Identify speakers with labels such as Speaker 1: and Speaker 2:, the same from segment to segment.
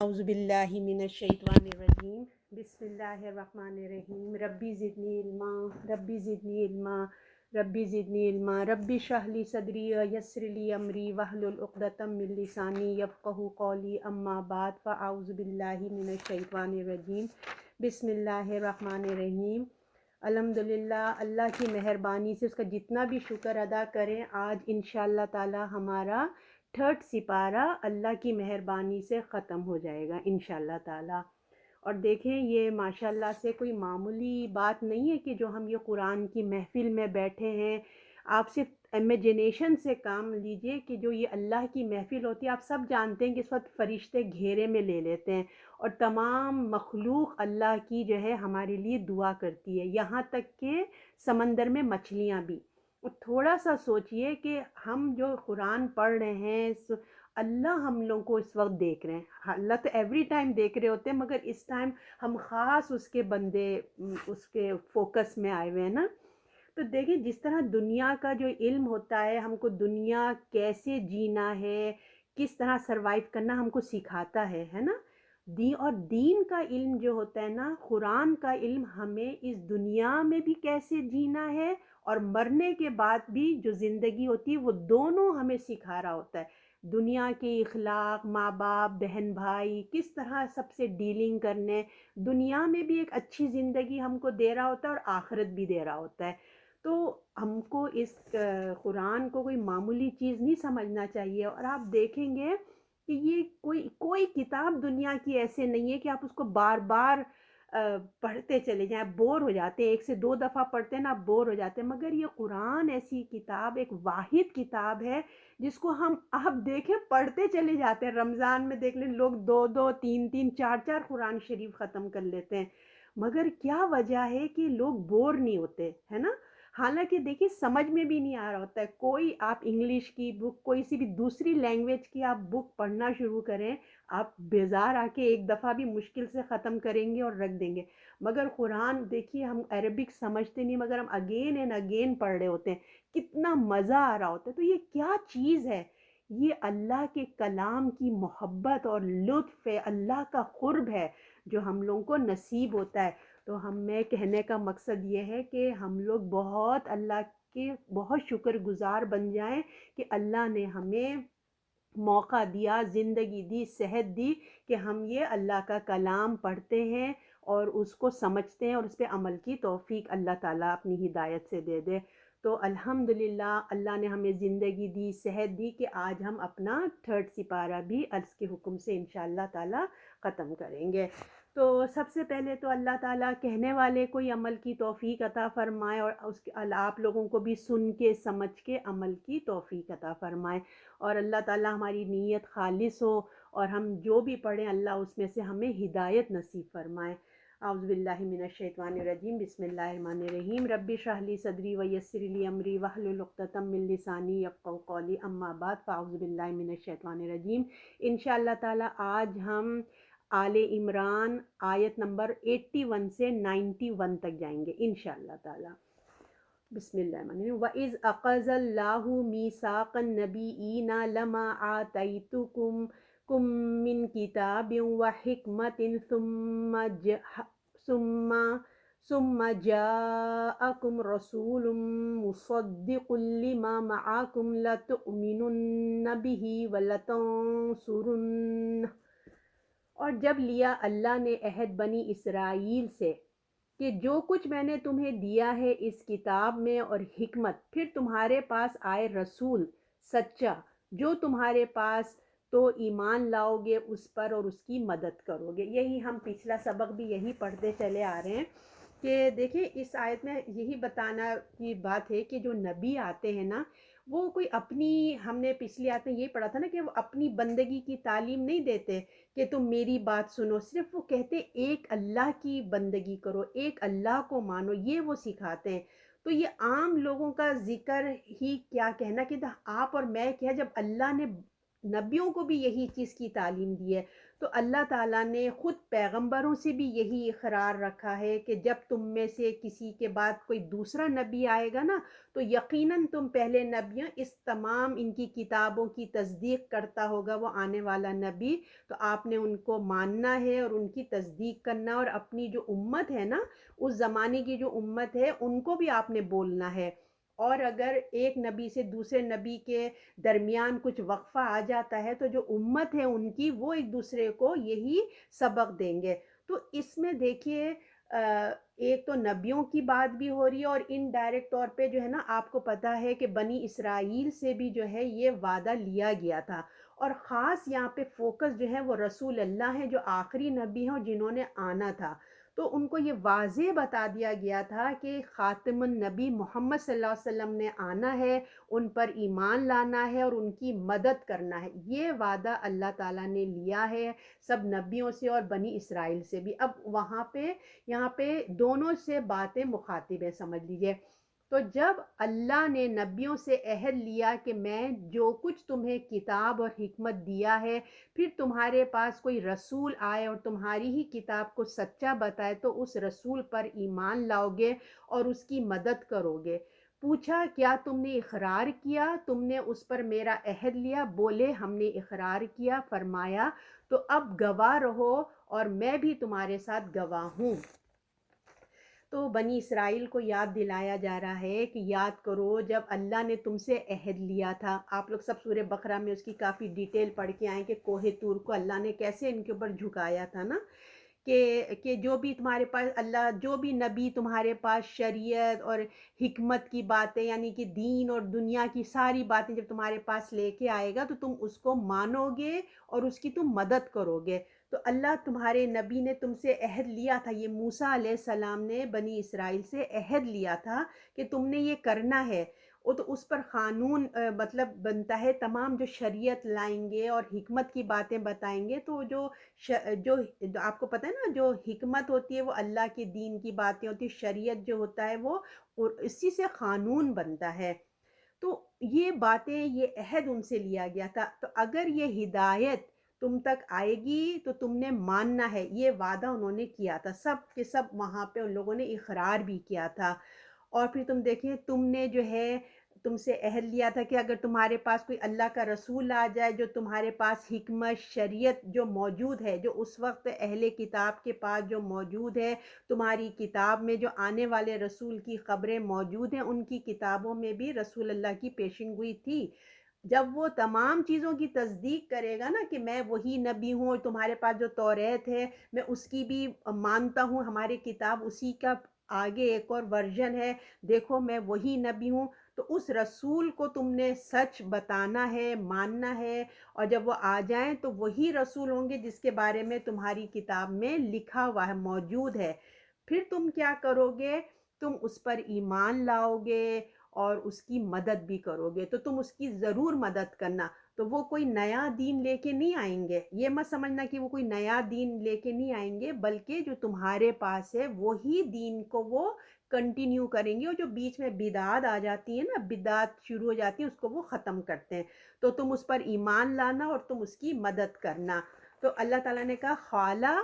Speaker 1: اعوذ باللہ من الشیطان الرجیم بسم اللہ الرحمن الرحیم ربی زدنی علما ربی زدنی علما ربی زدنی علما ربی اشرح لی صدری ویسر لی امری واحلل عقدۃ من لسانی یفقہوا قولی اما بعد فاعوذ باللہ من الشیطان الرجیم بسم اللہ الرحمن الرحیم الحمدللہ اللہ کی مہربانی سے اس کا جتنا بھی شکر ادا کریں آج انشاءاللہ تعالی ہمارا تھرڈ سپارہ اللہ کی مہربانی سے ختم ہو جائے گا انشاءاللہ تعالی۔ اور دیکھیں یہ ماشاءاللہ سے کوئی معمولی بات نہیں ہے کہ جو ہم یہ قرآن کی محفل میں بیٹھے ہیں، آپ صرف امیجنیشن سے کام لیجئے کہ جو یہ اللہ کی محفل ہوتی ہے، آپ سب جانتے ہیں کہ اس وقت فرشتے گھیرے میں لے لیتے ہیں اور تمام مخلوق اللہ کی جو ہے ہمارے لیے دعا کرتی ہے، یہاں تک کہ سمندر میں مچھلیاں بھی۔ اور تھوڑا سا سوچئے کہ ہم جو قرآن پڑھ رہے ہیں اللہ ہم لوگوں کو اس وقت دیکھ رہے ہیں، اللہ تو ایوری ٹائم دیکھ رہے ہوتے ہیں مگر اس ٹائم ہم خاص اس کے بندے اس کے فوکس میں آئے ہوئے ہیں نا۔ تو دیکھیں جس طرح دنیا کا جو علم ہوتا ہے ہم کو دنیا کیسے جینا ہے، کس طرح سروائیو کرنا ہم کو سکھاتا ہے نا۔ اور دین کا علم جو ہوتا ہے نا، قرآن کا علم ہمیں اس دنیا میں بھی کیسے جینا ہے اور مرنے کے بعد بھی جو زندگی ہوتی ہے وہ دونوں ہمیں سکھا رہا ہوتا ہے۔ دنیا کے اخلاق، ماں باپ، بہن بھائی، کس طرح سب سے ڈیلنگ کرنے، دنیا میں بھی ایک اچھی زندگی ہم کو دے رہا ہوتا ہے اور آخرت بھی دے رہا ہوتا ہے۔ تو ہم کو اس قرآن کو کوئی معمولی چیز نہیں سمجھنا چاہیے۔ اور آپ دیکھیں گے کہ یہ کوئی کتاب دنیا کی ایسے نہیں ہے کہ آپ اس کو بار بار پڑھتے چلے جائیں، بور ہو جاتے ہیں، ایک سے دو دفعہ پڑھتے ہیں نا آپ بور ہو جاتے ہیں، مگر یہ قرآن ایسی کتاب، ایک واحد کتاب ہے جس کو ہم آپ دیکھیں پڑھتے چلے جاتے ہیں۔ رمضان میں دیکھ لیں لوگ دو دو تین تین چار چار قرآن شریف ختم کر لیتے ہیں، مگر کیا وجہ ہے کہ لوگ بور نہیں ہوتے ہے نا۔ حالانکہ دیکھیے سمجھ میں بھی نہیں آ رہا ہوتا ہے، کوئی آپ انگلش کی بک، کوئی سی بھی دوسری لینگویج کی آپ بک پڑھنا شروع کریں، آپ بیزار آ کے ایک دفعہ بھی مشکل سے ختم کریں گے اور رکھ دیں گے، مگر قرآن دیکھیے ہم عربک سمجھتے نہیں مگر ہم اگین اینڈ اگین پڑھ رہے ہوتے ہیں، کتنا مزہ آ رہا ہوتا ہے۔ تو یہ کیا چیز ہے؟ یہ اللہ کے کلام کی محبت اور لطف ہے، اللہ کا قرب ہے جو ہم لوگوں کو نصیب ہوتا ہے۔ تو میں کہنے کا مقصد یہ ہے کہ ہم لوگ بہت اللہ کے بہت شکر گزار بن جائیں کہ اللہ نے ہمیں موقع دیا، زندگی دی، صحت دی کہ ہم یہ اللہ کا کلام پڑھتے ہیں اور اس کو سمجھتے ہیں اور اس پہ عمل کی توفیق اللہ تعالیٰ اپنی ہدایت سے دے دے۔ تو الحمدللہ اللہ نے ہمیں زندگی دی، صحت دی کہ آج ہم اپنا تھرڈ سپارہ بھی اس کے حکم سے انشاءاللہ تعالیٰ ختم کریں گے۔ تو سب سے پہلے تو اللہ تعالیٰ کہنے والے کو ہی عمل کی توفیق عطا فرمائے اور اس کے آپ لوگوں کو بھی سن کے سمجھ کے عمل کی توفیق عطا فرمائے، اور اللہ تعالیٰ ہماری نیت خالص ہو اور ہم جو بھی پڑھیں اللہ اس میں سے ہمیں ہدایت نصیب فرمائے۔ اعوذ باللہ من الشیطان الرجیم بسم اللہ الرحمن الرحیم رب اشرح لی صدری ویسر لی امری واحلل عقدۃ من لسانی یفقہوا قولی اما بعد فاعوذ باللہ من الشیطان الرجیم۔ انشاءاللہ تعالیٰ آج ہم آل عمران آیت نمبر 81 سے 91 تک جائیں گے انشاءاللہ تعالیٰ۔ بسم اللہ الرحمن الرحیم وَإِذْ أَخَذَ اللَّهُ مِيثَاقَ النَّبِيِّينَ لَمَا آتَيْتُكُم مِّن كِتَابٍ وَحِكْمَةٍ ثُمَّ جَاءَكُمْ رَسُولٌ مُّصَدِّقٌ لِّمَا مَعَكُمْ لَتُؤْمِنُنَّ بِهِ وَلَتَنصُرُنَّهُ۔ اور جب لیا اللہ نے عہد بنی اسرائیل سے کہ جو کچھ میں نے تمہیں دیا ہے اس کتاب میں اور حکمت، پھر تمہارے پاس آئے رسول سچا، جو تمہارے پاس تو ایمان لاؤ گے اس پر اور اس کی مدد کرو گے۔ یہی ہم پچھلا سبق بھی یہی پڑھتے چلے آ رہے ہیں کہ دیکھیں اس آیت میں یہی بتانا کی بات ہے کہ جو نبی آتے ہیں نا وہ کوئی اپنی، ہم نے پچھلی آیت میں یہ پڑھا تھا نا کہ وہ اپنی بندگی کی تعلیم نہیں دیتے کہ تم میری بات سنو، صرف وہ کہتے ایک اللہ کی بندگی کرو، ایک اللہ کو مانو، یہ وہ سکھاتے ہیں۔ تو یہ عام لوگوں کا ذکر ہی کیا کہنا کہ آپ اور میں کیا، جب اللہ نے نبیوں کو بھی یہی چیز کی تعلیم دی ہے تو اللہ تعالیٰ نے خود پیغمبروں سے بھی یہی اقرار رکھا ہے کہ جب تم میں سے کسی کے بعد کوئی دوسرا نبی آئے گا نا، تو یقیناً تم پہلے نبیوں اس تمام ان کی کتابوں کی تصدیق کرتا ہوگا وہ آنے والا نبی، تو آپ نے ان کو ماننا ہے اور ان کی تصدیق کرنا، اور اپنی جو امت ہے نا، اس زمانے کی جو امت ہے ان کو بھی آپ نے بولنا ہے۔ اور اگر ایک نبی سے دوسرے نبی کے درمیان کچھ وقفہ آ جاتا ہے تو جو امت ہے ان کی، وہ ایک دوسرے کو یہی سبق دیں گے۔ تو اس میں دیکھیے ایک تو نبیوں کی بات بھی ہو رہی ہے، اور انڈائریکٹ طور پہ جو ہے نا، آپ کو پتہ ہے کہ بنی اسرائیل سے بھی جو ہے یہ وعدہ لیا گیا تھا، اور خاص یہاں پہ فوکس جو ہے وہ رسول اللہ ہیں جو آخری نبی ہیں اور جنہوں نے آنا تھا۔ تو ان کو یہ واضح بتا دیا گیا تھا کہ خاتم النبی محمد صلی اللہ علیہ وسلم نے آنا ہے، ان پر ایمان لانا ہے اور ان کی مدد کرنا ہے۔ یہ وعدہ اللہ تعالیٰ نے لیا ہے سب نبیوں سے اور بنی اسرائیل سے بھی۔ اب وہاں پہ یہاں پہ دونوں سے باتیں مخاطب ہیں، سمجھ لیجئے۔ تو جب اللہ نے نبیوں سے عہد لیا کہ میں جو کچھ تمہیں کتاب اور حکمت دیا ہے، پھر تمہارے پاس کوئی رسول آئے اور تمہاری ہی کتاب کو سچا بتائے، تو اس رسول پر ایمان لاؤ گے اور اس کی مدد کرو گے۔ پوچھا کیا تم نے اقرار کیا، تم نے اس پر میرا عہد لیا؟ بولے ہم نے اقرار کیا۔ فرمایا تو اب گواہ رہو اور میں بھی تمہارے ساتھ گواہ ہوں۔ تو بنی اسرائیل کو یاد دلایا جا رہا ہے کہ یاد کرو جب اللہ نے تم سے عہد لیا تھا۔ آپ لوگ سب سورہ بقرہ میں اس کی کافی ڈیٹیل پڑھ کے آئیں کہ کوہ طور کو اللہ نے کیسے ان کے اوپر جھکایا تھا نا، کہ جو بھی تمہارے پاس اللہ، جو بھی نبی تمہارے پاس شریعت اور حکمت کی باتیں، یعنی کہ دین اور دنیا کی ساری باتیں جب تمہارے پاس لے کے آئے گا تو تم اس کو مانو گے اور اس کی تم مدد کرو گے۔ تو اللہ تمہارے نبی نے تم سے عہد لیا تھا، یہ موسیٰ علیہ السلام نے بنی اسرائیل سے عہد لیا تھا کہ تم نے یہ کرنا ہے، وہ تو اس پر قانون مطلب بنتا ہے، تمام جو شریعت لائیں گے اور حکمت کی باتیں بتائیں گے، تو جو آپ کو پتہ ہے نا، جو حکمت ہوتی ہے وہ اللہ کے دین کی باتیں ہوتی ہے، شریعت جو ہوتا ہے وہ اسی سے قانون بنتا ہے۔ تو یہ باتیں، یہ عہد ان سے لیا گیا تھا، تو اگر یہ ہدایت تم تک آئے گی تو تم نے ماننا ہے، یہ وعدہ انہوں نے کیا تھا، سب کے سب وہاں پہ ان لوگوں نے اقرار بھی کیا تھا۔ اور پھر تم دیکھیں، تم نے جو ہے تم سے عہد لیا تھا کہ اگر تمہارے پاس کوئی اللہ کا رسول آ جائے جو تمہارے پاس حکمت شریعت جو موجود ہے، جو اس وقت اہل کتاب کے پاس جو موجود ہے، تمہاری کتاب میں جو آنے والے رسول کی خبریں موجود ہیں، ان کی کتابوں میں بھی رسول اللہ کی پیشن گوئی تھی، جب وہ تمام چیزوں کی تصدیق کرے گا نا کہ میں وہی نبی ہوں، اور تمہارے پاس جو توریت ہے میں اس کی بھی مانتا ہوں، ہماری کتاب اسی کا آگے ایک اور ورژن ہے، دیکھو میں وہی نبی ہوں، تو اس رسول کو تم نے سچ بتانا ہے، ماننا ہے، اور جب وہ آ جائیں تو وہی رسول ہوں گے جس کے بارے میں تمہاری کتاب میں لکھا ہوا ہے، موجود ہے۔ پھر تم کیا کرو گے؟ تم اس پر ایمان لاؤ گے اور اس کی مدد بھی کرو گے، تو تم اس کی ضرور مدد کرنا۔ تو وہ کوئی نیا دین لے کے نہیں آئیں گے، یہ مت سمجھنا کہ وہ کوئی نیا دین لے کے نہیں آئیں گے، بلکہ جو تمہارے پاس ہے وہی دین کو وہ کنٹینیو کریں گے، اور جو بیچ میں بدعات آ جاتی ہیں نا، بدعات شروع ہو جاتی ہیں، اس کو وہ ختم کرتے ہیں۔ تو تم اس پر ایمان لانا اور تم اس کی مدد کرنا۔ تو اللہ تعالیٰ نے کہا خالہ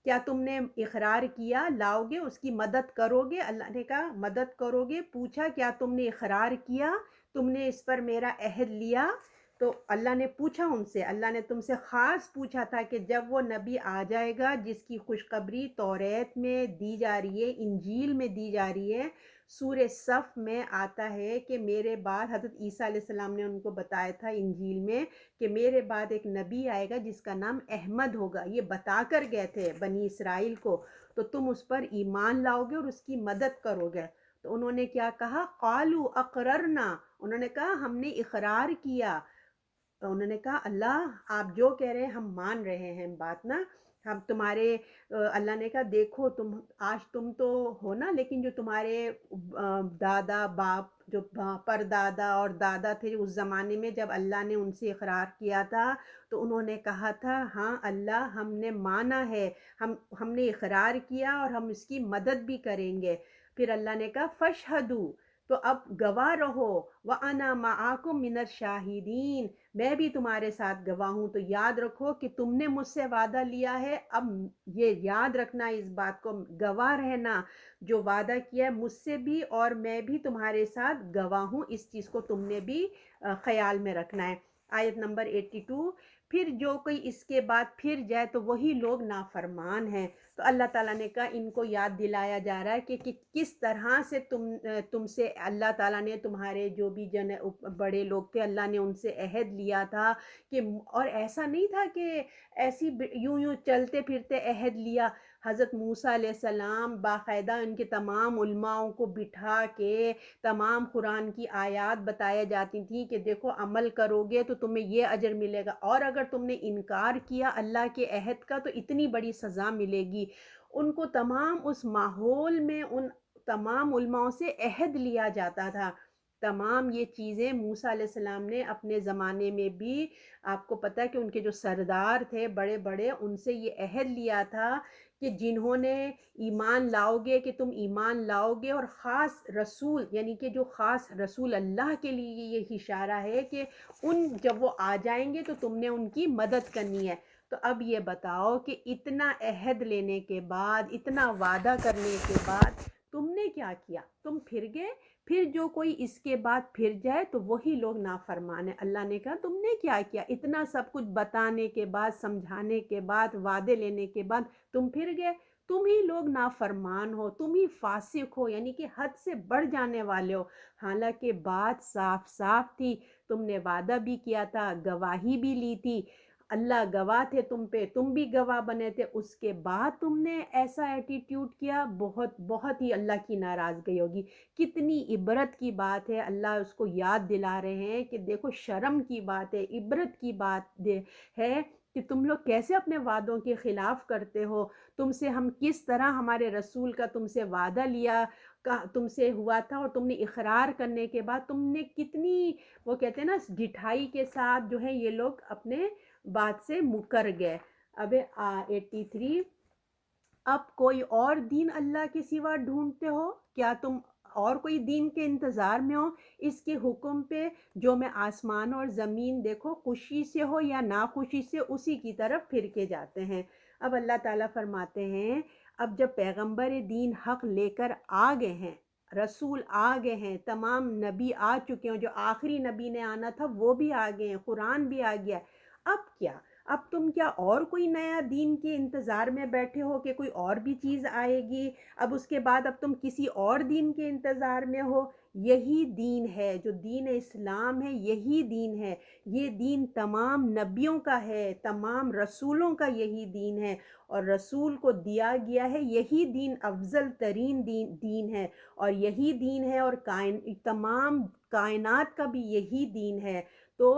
Speaker 1: کیا تم نے اقرار کیا، لاؤ گے، اس کی مدد کرو گے؟ اللہ نے کہا مدد کرو گے۔ پوچھا کیا تم نے اقرار کیا، تم نے اس پر میرا عہد لیا؟ تو اللہ نے پوچھا ان سے، اللہ نے تم سے خاص پوچھا تھا کہ جب وہ نبی آ جائے گا جس کی خوشخبری توریت میں دی جا رہی ہے، انجیل میں دی جا رہی ہے، سورہ صف میں آتا ہے کہ میرے بعد، حضرت عیسیٰ علیہ السلام نے ان کو بتایا تھا انجیل میں کہ میرے بعد ایک نبی آئے گا جس کا نام احمد ہوگا، یہ بتا کر گئے تھے بنی اسرائیل کو، تو تم اس پر ایمان لاؤ گے اور اس کی مدد کرو گے۔ تو انہوں نے کیا کہا؟ قالوا اقررنا، انہوں نے کہا ہم نے اقرار کیا۔ تو انہوں نے کہا اللہ آپ جو کہہ رہے ہیں ہم مان رہے ہیں بات نا، ہم تمہارے اللہ نے کہا دیکھو تم آج تم تو ہو نا، لیکن جو تمہارے دادا باپ، جو پردادا اور دادا تھے اس زمانے میں، جب اللہ نے ان سے اقرار کیا تھا تو انہوں نے کہا تھا ہاں اللہ ہم نے مانا ہے، ہم نے اقرار کیا اور ہم اس کی مدد بھی کریں گے۔ پھر اللہ نے کہا فشہدو، تو اب گواہ رہو، وَأَنَا مَعَكُم مِّنَ الشَّاهِدِينَ، میں بھی تمہارے ساتھ گواہ ہوں۔ تو یاد رکھو کہ تم نے مجھ سے وعدہ لیا ہے، اب یہ یاد رکھنا، اس بات کو گواہ رہنا، جو وعدہ کیا ہے مجھ سے بھی اور میں بھی تمہارے ساتھ گواہ ہوں، اس چیز کو تم نے بھی خیال میں رکھنا ہے۔ آیت نمبر 82، پھر جو کوئی اس کے بعد پھر جائے تو وہی لوگ نافرمان ہیں۔ تو اللہ تعالیٰ نے کہا ان کو یاد دلایا جا رہا ہے کہ کس طرح سے تم سے اللہ تعالیٰ نے، تمہارے جو بھی بڑے لوگ تھے، اللہ نے ان سے عہد لیا تھا کہ، اور ایسا نہیں تھا کہ ایسی یوں یوں چلتے پھرتے عہد لیا۔ حضرت موسیٰ علیہ السلام باقاعدہ ان کے تمام علماؤں کو بٹھا کے تمام قرآن کی آیات بتایا جاتی تھیں کہ دیکھو عمل کرو گے تو تمہیں یہ اجر ملے گا، اور اگر تم نے انکار کیا اللہ کے عہد کا تو اتنی بڑی سزا ملے گی۔ ان کو تمام اس ماحول میں ان تمام علماؤں سے عہد لیا جاتا تھا۔ تمام یہ چیزیں موسیٰ علیہ السلام نے اپنے زمانے میں بھی، آپ کو پتہ ہے کہ ان کے جو سردار تھے بڑے بڑے، ان سے یہ عہد لیا تھا کہ جنہوں نے ایمان لاؤ گے، کہ تم ایمان لاؤ گے، اور خاص رسول، یعنی کہ جو خاص رسول اللہ کے لیے یہ اشارہ ہے کہ ان جب وہ آ جائیں گے تو تم نے ان کی مدد کرنی ہے۔ تو اب یہ بتاؤ کہ اتنا عہد لینے کے بعد، اتنا وعدہ کرنے کے بعد تم نے کیا کیا؟ تم پھر گئے۔ پھر جو کوئی اس کے بعد پھر جائے تو وہی لوگ نافرمان ہیں۔ اللہ نے کہا تم نے کیا کیا؟ اتنا سب کچھ بتانے کے بعد، سمجھانے کے بعد، وعدے لینے کے بعد تم پھر گئے۔ تم ہی لوگ نافرمان ہو، تم ہی فاسق ہو، یعنی کہ حد سے بڑھ جانے والے ہو۔ حالانکہ بات صاف صاف تھی، تم نے وعدہ بھی کیا تھا، گواہی بھی لی تھی، اللہ گواہ تھے تم پہ، تم بھی گواہ بنے تھے، اس کے بعد تم نے ایسا ایٹیٹیوڈ کیا، بہت بہت ہی اللہ کی ناراضگی ہوگی۔ کتنی عبرت کی بات ہے، اللہ اس کو یاد دلا رہے ہیں کہ دیکھو شرم کی بات ہے، عبرت کی بات ہے کہ تم لوگ کیسے اپنے وعدوں کے خلاف کرتے ہو۔ تم سے ہم کس طرح، ہمارے رسول کا تم سے وعدہ لیا تم سے ہوا تھا، اور تم نے اقرار کرنے کے بعد تم نے کتنی، وہ کہتے ہیں نا، ڈٹھائی کے ساتھ جو ہے یہ لوگ اپنے بات سے مکر گئے۔ اب 83، اب کوئی اور دین اللہ کے سوا ڈھونڈتے ہو؟ کیا تم اور کوئی دین کے انتظار میں ہو؟ اس کے حکم پہ جو میں آسمان اور زمین، دیکھو خوشی سے ہو یا ناخوشی سے، اسی کی طرف پھر کے جاتے ہیں۔ اب اللہ تعالیٰ فرماتے ہیں اب جب پیغمبر دین حق لے کر آ گئے ہیں، رسول آ گئے ہیں، تمام نبی آ چکے ہیں، جو آخری نبی نے آنا تھا وہ بھی آ گئے ہیں، قرآن بھی آ گیا ہے، اب کیا؟ اب تم کیا اور کوئی نیا دین کے انتظار میں بیٹھے ہو کہ کوئی اور بھی چیز آئے گی؟ اب اس کے بعد اب تم کسی اور دین کے انتظار میں ہو؟ یہی دین ہے جو دین اسلام ہے، یہی دین ہے، یہ دین تمام نبیوں کا ہے، تمام رسولوں کا یہی دین ہے، اور رسول کو دیا گیا ہے یہی دین، افضل ترین دین ہے، اور یہی دین ہے، اور تمام کائنات کا بھی یہی دین ہے۔ تو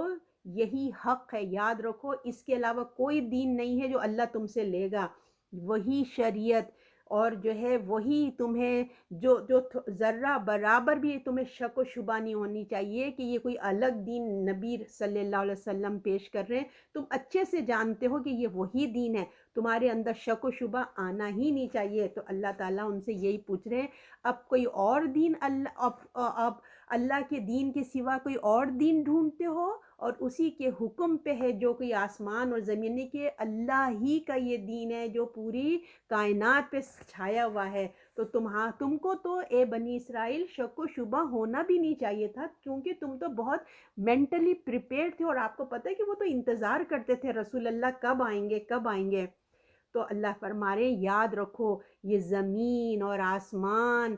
Speaker 1: یہی حق ہے، یاد رکھو، اس کے علاوہ کوئی دین نہیں ہے جو اللہ تم سے لے گا، وہی شریعت، اور جو ہے وہی تمہیں جو ذرہ برابر بھی تمہیں شک و شبہ نہیں ہونی چاہیے کہ یہ کوئی الگ دین نبی صلی اللہ علیہ وسلم پیش کر رہے ہیں۔ تم اچھے سے جانتے ہو کہ یہ وہی دین ہے، تمہارے اندر شک و شبہ آنا ہی نہیں چاہیے۔ تو اللہ تعالیٰ ان سے یہی پوچھ رہے ہیں، اب کوئی اور دین اب اللہ کے دین کے سوا کوئی اور دین ڈھونڈتے ہو، اور اسی کے حکم پہ ہے جو کوئی آسمان اور زمین کے، اللہ ہی کا یہ دین ہے جو پوری کائنات پہ چھایا ہوا ہے۔ تو تم کو تو اے بنی اسرائیل شک و شبہ ہونا بھی نہیں چاہیے تھا، کیونکہ تم تو بہت مینٹلی پریپیئر تھے، اور آپ کو پتہ ہے کہ وہ تو انتظار کرتے تھے رسول اللہ کب آئیں گے کب آئیں گے۔ تو اللہ فرما رہے ہیں یاد رکھو، یہ زمین اور آسمان،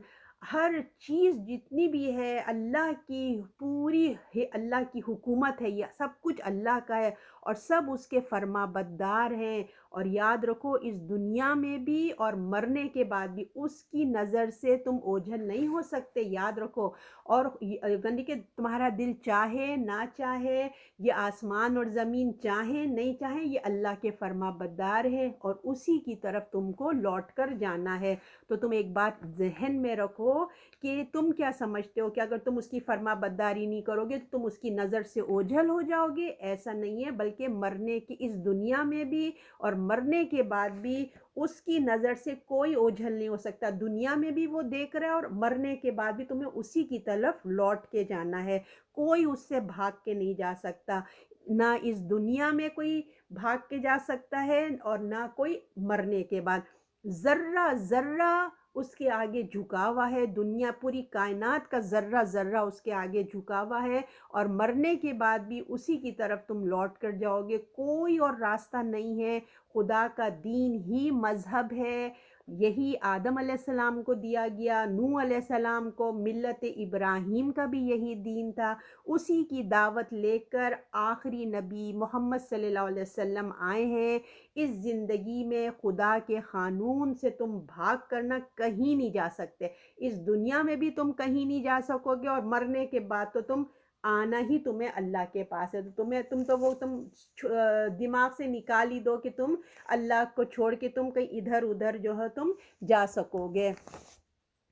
Speaker 1: ہر چیز جتنی بھی ہے اللہ کی، پوری اللہ کی حکومت ہے، یہ سب کچھ اللہ کا ہے، اور سب اس کے فرما بردار ہیں۔ اور یاد رکھو اس دنیا میں بھی اور مرنے کے بعد بھی اس کی نظر سے تم اوجھل نہیں ہو سکتے، یاد رکھو۔ اور یعنی کہ تمہارا دل چاہے نہ چاہے، یہ آسمان اور زمین چاہیں نہیں چاہیں، یہ اللہ کے فرما بردار ہے، اور اسی کی طرف تم کو لوٹ کر جانا ہے۔ تو تم ایک بات ذہن میں رکھو کہ تم کیا سمجھتے ہو کہ اگر تم اس کی فرما برداری نہیں کرو گے تو تم اس کی نظر سے اوجھل ہو جاؤ گے؟ ایسا نہیں ہے، بلکہ مرنے کی اس دنیا میں بھی اور مرنے کے بعد بھی اس کی نظر سے کوئی اوجھل نہیں ہو سکتا. دنیا میں بھی وہ دیکھ رہا ہے اور مرنے کے بعد بھی تمہیں اسی کی طرف لوٹ کے جانا ہے. کوئی اس سے بھاگ کے نہیں جا سکتا. نہ اس دنیا میں کوئی بھاگ کے جا سکتا ہے اور نہ کوئی مرنے کے بعد. ذرہ ذرہ اس کے آگے جھکا ہوا ہے. دنیا پوری کائنات کا ذرہ ذرہ اس کے آگے جھکا ہوا ہے اور مرنے کے بعد بھی اسی کی طرف تم لوٹ کر جاؤ گے. کوئی اور راستہ نہیں ہے. خدا کا دین ہی مذہب ہے. یہی آدم علیہ السلام کو دیا گیا, نوح علیہ السلام کو, ملت ابراہیم کا بھی یہی دین تھا. اسی کی دعوت لے کر آخری نبی محمد صلی اللہ علیہ وسلم آئے ہیں. اس زندگی میں خدا کے قانون سے تم بھاگ کرنا کہیں نہیں جا سکتے. اس دنیا میں بھی تم کہیں نہیں جا سکو گے اور مرنے کے بعد تو تم آنا ہی تمہیں اللہ کے پاس ہے. تم دماغ سے نکال ہی دو کہ تم اللہ کو چھوڑ کے تم کہیں ادھر ادھر جو ہے تم جا سکو گے.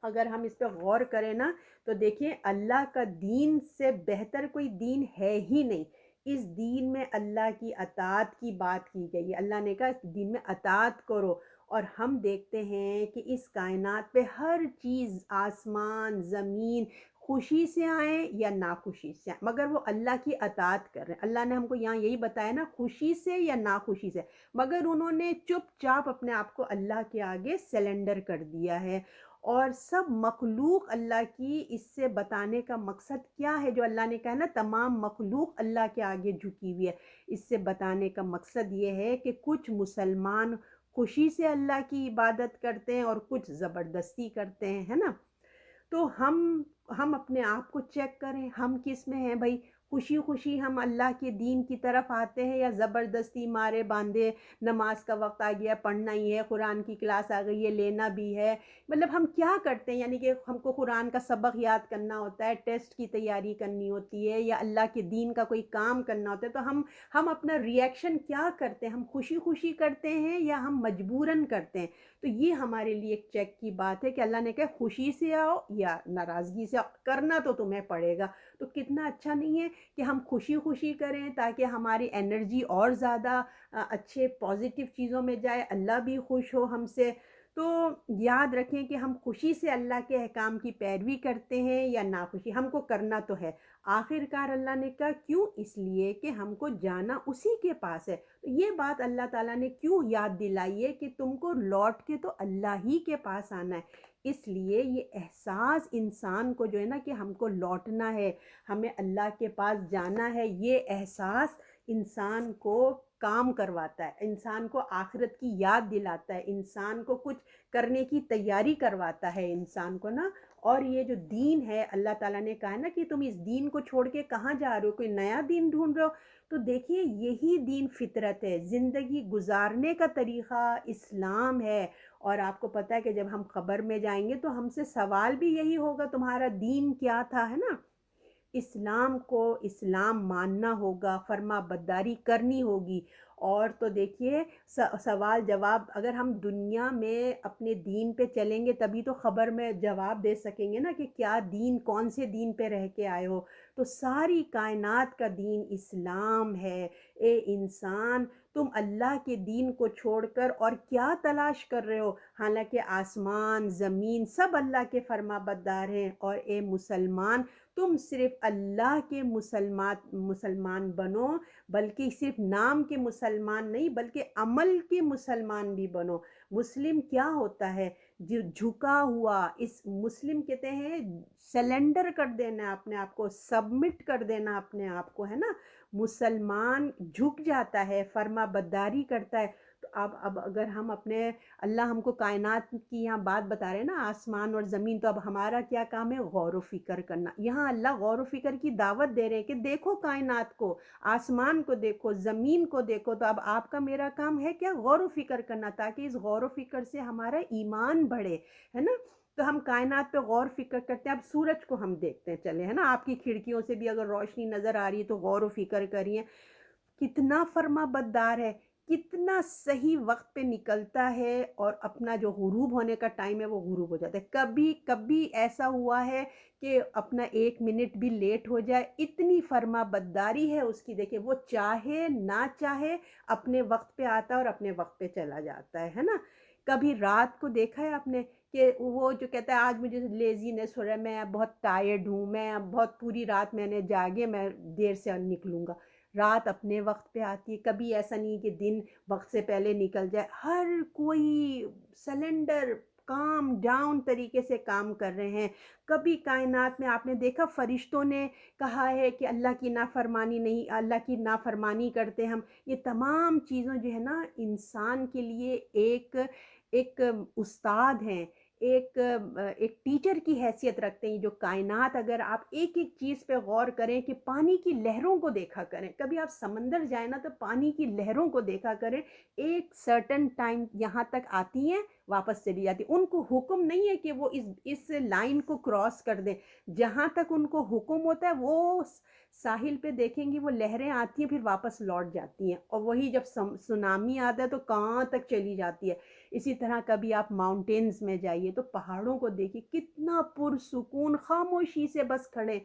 Speaker 1: اگر ہم اس پہ غور کریں نا تو دیکھیں اللہ کا دین سے بہتر کوئی دین ہے ہی نہیں. اس دین میں اللہ کی اطاعت کی بات کی گئی ہے. اللہ نے کہا اس دین میں اطاعت کرو. اور ہم دیکھتے ہیں کہ اس کائنات پہ ہر چیز, آسمان زمین, خوشی سے آئیں یا ناخوشی سے آئیں مگر وہ اللہ کی اطاعت کر رہے ہیں. اللہ نے ہم کو یہاں یہی بتایا نا, خوشی سے یا ناخوشی سے, مگر انہوں نے چپ چاپ اپنے آپ کو اللہ کے آگے سلنڈر کر دیا ہے. اور سب مخلوق اللہ کی, اس سے بتانے کا مقصد کیا ہے جو اللہ نے کہا نا تمام مخلوق اللہ کے آگے جھکی ہوئی ہے. اس سے بتانے کا مقصد یہ ہے کہ کچھ مسلمان خوشی سے اللہ کی عبادت کرتے ہیں اور کچھ زبردستی کرتے ہیں, ہے نا. تو ہم اپنے آپ کو چیک کریں, ہم کس میں ہیں بھائی. خوشی خوشی ہم اللہ کے دین کی طرف آتے ہیں یا زبردستی مارے باندھے نماز کا وقت آ گیا, پڑھنا ہی ہے, قرآن کی کلاس آ گئی ہے, لینا بھی ہے. مطلب ہم کیا کرتے ہیں, یعنی کہ ہم کو قرآن کا سبق یاد کرنا ہوتا ہے, ٹیسٹ کی تیاری کرنی ہوتی ہے یا اللہ کے دین کا کوئی کام کرنا ہوتا ہے, تو ہم اپنا ریئیکشن کیا کرتے ہیں. ہم خوشی خوشی کرتے ہیں یا ہم مجبوراً کرتے ہیں. تو یہ ہمارے لیے ایک چیک کی بات ہے کہ اللہ نے کہا خوشی سے آؤ یا ناراضگی سے آؤ, کرنا تو تمہیں پڑے گا. تو کتنا اچھا نہیں ہے کہ ہم خوشی خوشی کریں تاکہ ہماری انرجی اور زیادہ اچھے پازیٹیو چیزوں میں جائے, اللہ بھی خوش ہو ہم سے. تو یاد رکھیں کہ ہم خوشی سے اللہ کے احکام کی پیروی کرتے ہیں یا ناخوشی, ہم کو کرنا تو ہے. آخر کار اللہ نے کہا کیوں, اس لیے کہ ہم کو جانا اسی کے پاس ہے. تو یہ بات اللہ تعالیٰ نے کیوں یاد دلائی ہے کہ تم کو لوٹ کے تو اللہ ہی کے پاس آنا ہے. اس لیے یہ احساس انسان کو جو ہے نا کہ ہم کو لوٹنا ہے, ہمیں اللہ کے پاس جانا ہے, یہ احساس انسان کو کام کرواتا ہے, انسان کو آخرت کی یاد دلاتا ہے, انسان کو کچھ کرنے کی تیاری کرواتا ہے انسان کو نا. اور یہ جو دین ہے اللہ تعالیٰ نے کہا نا کہ تم اس دین کو چھوڑ کے کہاں جا رہے ہو, کوئی نیا دین ڈھونڈ رہے ہو. تو دیکھیے یہی دین فطرت ہے, زندگی گزارنے کا طریقہ اسلام ہے. اور آپ کو پتہ ہے کہ جب ہم قبر میں جائیں گے تو ہم سے سوال بھی یہی ہوگا تمہارا دین کیا تھا, ہے نا. اسلام کو اسلام ماننا ہوگا, فرما برداری کرنی ہوگی. اور تو دیکھیے سوال جواب, اگر ہم دنیا میں اپنے دین پہ چلیں گے تبھی تو خبر میں جواب دے سکیں گے نا کہ کیا دین, کون سے دین پہ رہ کے آئے ہو. تو ساری کائنات کا دین اسلام ہے. اے انسان, تم اللہ کے دین کو چھوڑ کر اور کیا تلاش کر رہے ہو, حالانکہ آسمان زمین سب اللہ کے فرما بردار ہیں. اور اے مسلمان, تم صرف اللہ کے مسلمان بنو, بلکہ صرف نام کے مسلمان نہیں بلکہ عمل کے مسلمان بھی بنو. مسلم کیا ہوتا ہے, جو جھکا ہوا, اس مسلم کہتے ہیں سلنڈر کر دینا اپنے آپ کو, سبمٹ کر دینا اپنے آپ کو, ہے نا. مسلمان جھک جاتا ہے, فرما برداری کرتا ہے. تو اب اگر ہم اپنے, اللہ ہم کو کائنات کی یہاں بات بتا رہے ہیں نا, آسمان اور زمین, تو اب ہمارا کیا کام ہے, غور و فکر کرنا. یہاں اللہ غور و فکر کی دعوت دے رہے ہیں کہ دیکھو کائنات کو, آسمان کو دیکھو, زمین کو دیکھو. تو اب آپ کا میرا کام ہے کیا, غور و فکر کرنا, تاکہ اس غور و فکر سے ہمارا ایمان بڑھے, ہے نا. تو ہم کائنات پہ غور فکر کرتے ہیں. اب سورج کو ہم دیکھتے ہیں, چلے, ہے نا, آپ کی کھڑکیوں سے بھی اگر روشنی نظر آ رہی ہے تو غور و فکر کریے, کتنا فرما بردار ہے, کتنا صحیح وقت پہ نکلتا ہے اور اپنا جو غروب ہونے کا ٹائم ہے وہ غروب ہو جاتا ہے. کبھی کبھی ایسا ہوا ہے کہ اپنا 1 منٹ بھی لیٹ ہو جائے، اتنی فرما برداری ہے اس کی. دیکھیں وہ چاہے نہ چاہے اپنے وقت پہ آتا ہے اور اپنے وقت پہ چلا جاتا ہے نا. کبھی رات کو دیکھا ہے آپ نے کہ وہ جو کہتا ہے آج مجھے لیزینس ہو رہا ہے، میں اب بہت ٹائرڈ ہوں، میں اب بہت پوری رات میں نے جاگے، میں دیر سے نکلوں گا. رات اپنے وقت پہ آتی ہے. کبھی ایسا نہیں کہ دن وقت سے پہلے نکل جائے. ہر کوئی سلنڈر کام ڈاؤن طریقے سے کام کر رہے ہیں. کبھی کائنات میں آپ نے دیکھا فرشتوں نے کہا ہے کہ اللہ کی نافرمانی نہیں، اللہ کی نافرمانی کرتے ہم. یہ تمام چیزوں جو ہے نا انسان کے لیے ایک ایک استاد ہیں، ایک ٹیچر کی حیثیت رکھتے ہیں. جو کائنات اگر آپ ایک ایک چیز پہ غور کریں کہ پانی کی لہروں کو دیکھا کریں، کبھی آپ سمندر جائیں نا تو پانی کی لہروں کو دیکھا کریں. ایک سرٹن ٹائم یہاں تک آتی ہیں، واپس چلی جاتی. ان کو حکم نہیں ہے کہ وہ اس لائن کو کراس کر دیں. جہاں تک ان کو حکم ہوتا ہے وہ ساحل پہ دیکھیں گی وہ لہریں آتی ہیں پھر واپس لوٹ جاتی ہیں. اور وہی جب سونامی آتا ہے تو کہاں تک چلی جاتی ہے. اسی طرح کبھی آپ ماؤنٹینز میں جائیے تو پہاڑوں کو دیکھیے، کتنا پرسکون خاموشی سے بس کھڑے.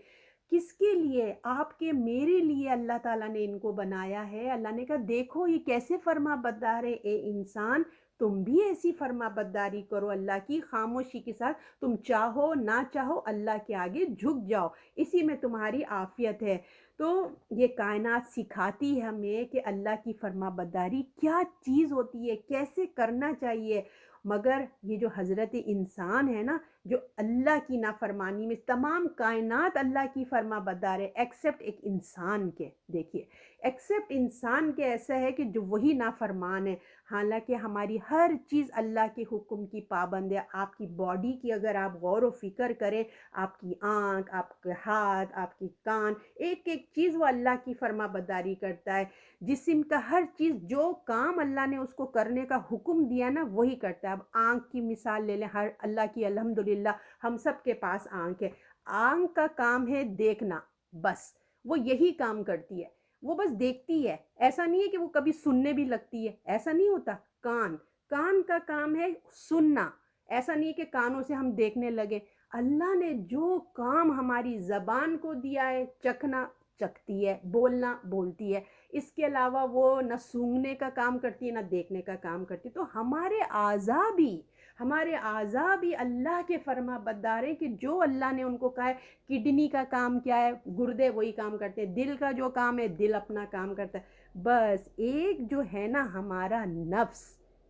Speaker 1: کس کے لیے؟ آپ کے میرے لیے اللہ تعالیٰ نے ان کو بنایا ہے. اللہ نے کہا دیکھو یہ کیسے فرما بردار ہے. اے انسان تم بھی ایسی فرما برداری کرو اللہ کی، خاموشی کے ساتھ. تم چاہو نہ چاہو اللہ کے آگے جھک جاؤ، اسی میں تمہاری عافیت ہے. تو یہ کائنات سکھاتی ہے ہمیں کہ اللہ کی فرما برداری کیا چیز ہوتی ہے، کیسے کرنا چاہیے. مگر یہ جو حضرت انسان ہے نا، جو اللہ کی نافرمانی میں، تمام کائنات اللہ کی فرما بردار ہے ایکسیپٹ ایک انسان کے. دیکھیے ایکسیپٹ انسان کے ایسا ہے کہ جو وہی نافرمان ہے. حالانکہ ہماری ہر چیز اللہ کے حکم کی پابند ہے. آپ کی باڈی کی اگر آپ غور و فکر کریں، آپ کی آنکھ، آپ کے ہاتھ، آپ کی کان، ایک ایک چیز وہ اللہ کی فرما برداری کرتا ہے. جسم کا ہر چیز جو کام اللہ نے اس کو کرنے کا حکم دیا نا وہی کرتا ہے. اب آنکھ کی مثال لے لیں، ہر اللہ کی الحمدللہ ہم سب کے پاس آنکھ ہے. آنکھ کا کام ہے دیکھنا، بس وہ یہی کام کرتی ہے. وہ بس دیکھتی ہے، ایسا نہیں ہے کہ وہ کبھی سننے بھی لگتی ہے، ایسا نہیں ہوتا. کان کا کام ہے سننا، ایسا نہیں ہے کہ کانوں سے ہم دیکھنے لگے. اللہ نے جو کام ہماری زبان کو دیا ہے، چکھنا چکھتی ہے، بولنا بولتی ہے. اس کے علاوہ وہ نہ سونگھنے کا کام کرتی ہے نہ دیکھنے کا کام کرتی ہے. تو ہمارے اعضاء بھی اللہ کے فرما بردار ہیں کہ جو اللہ نے ان کو کہا ہے. کڈنی کا کام کیا ہے؟ گردے وہی کام کرتے ہیں. دل کا جو کام ہے دل اپنا کام کرتا ہے. بس ایک جو ہے نا ہمارا نفس،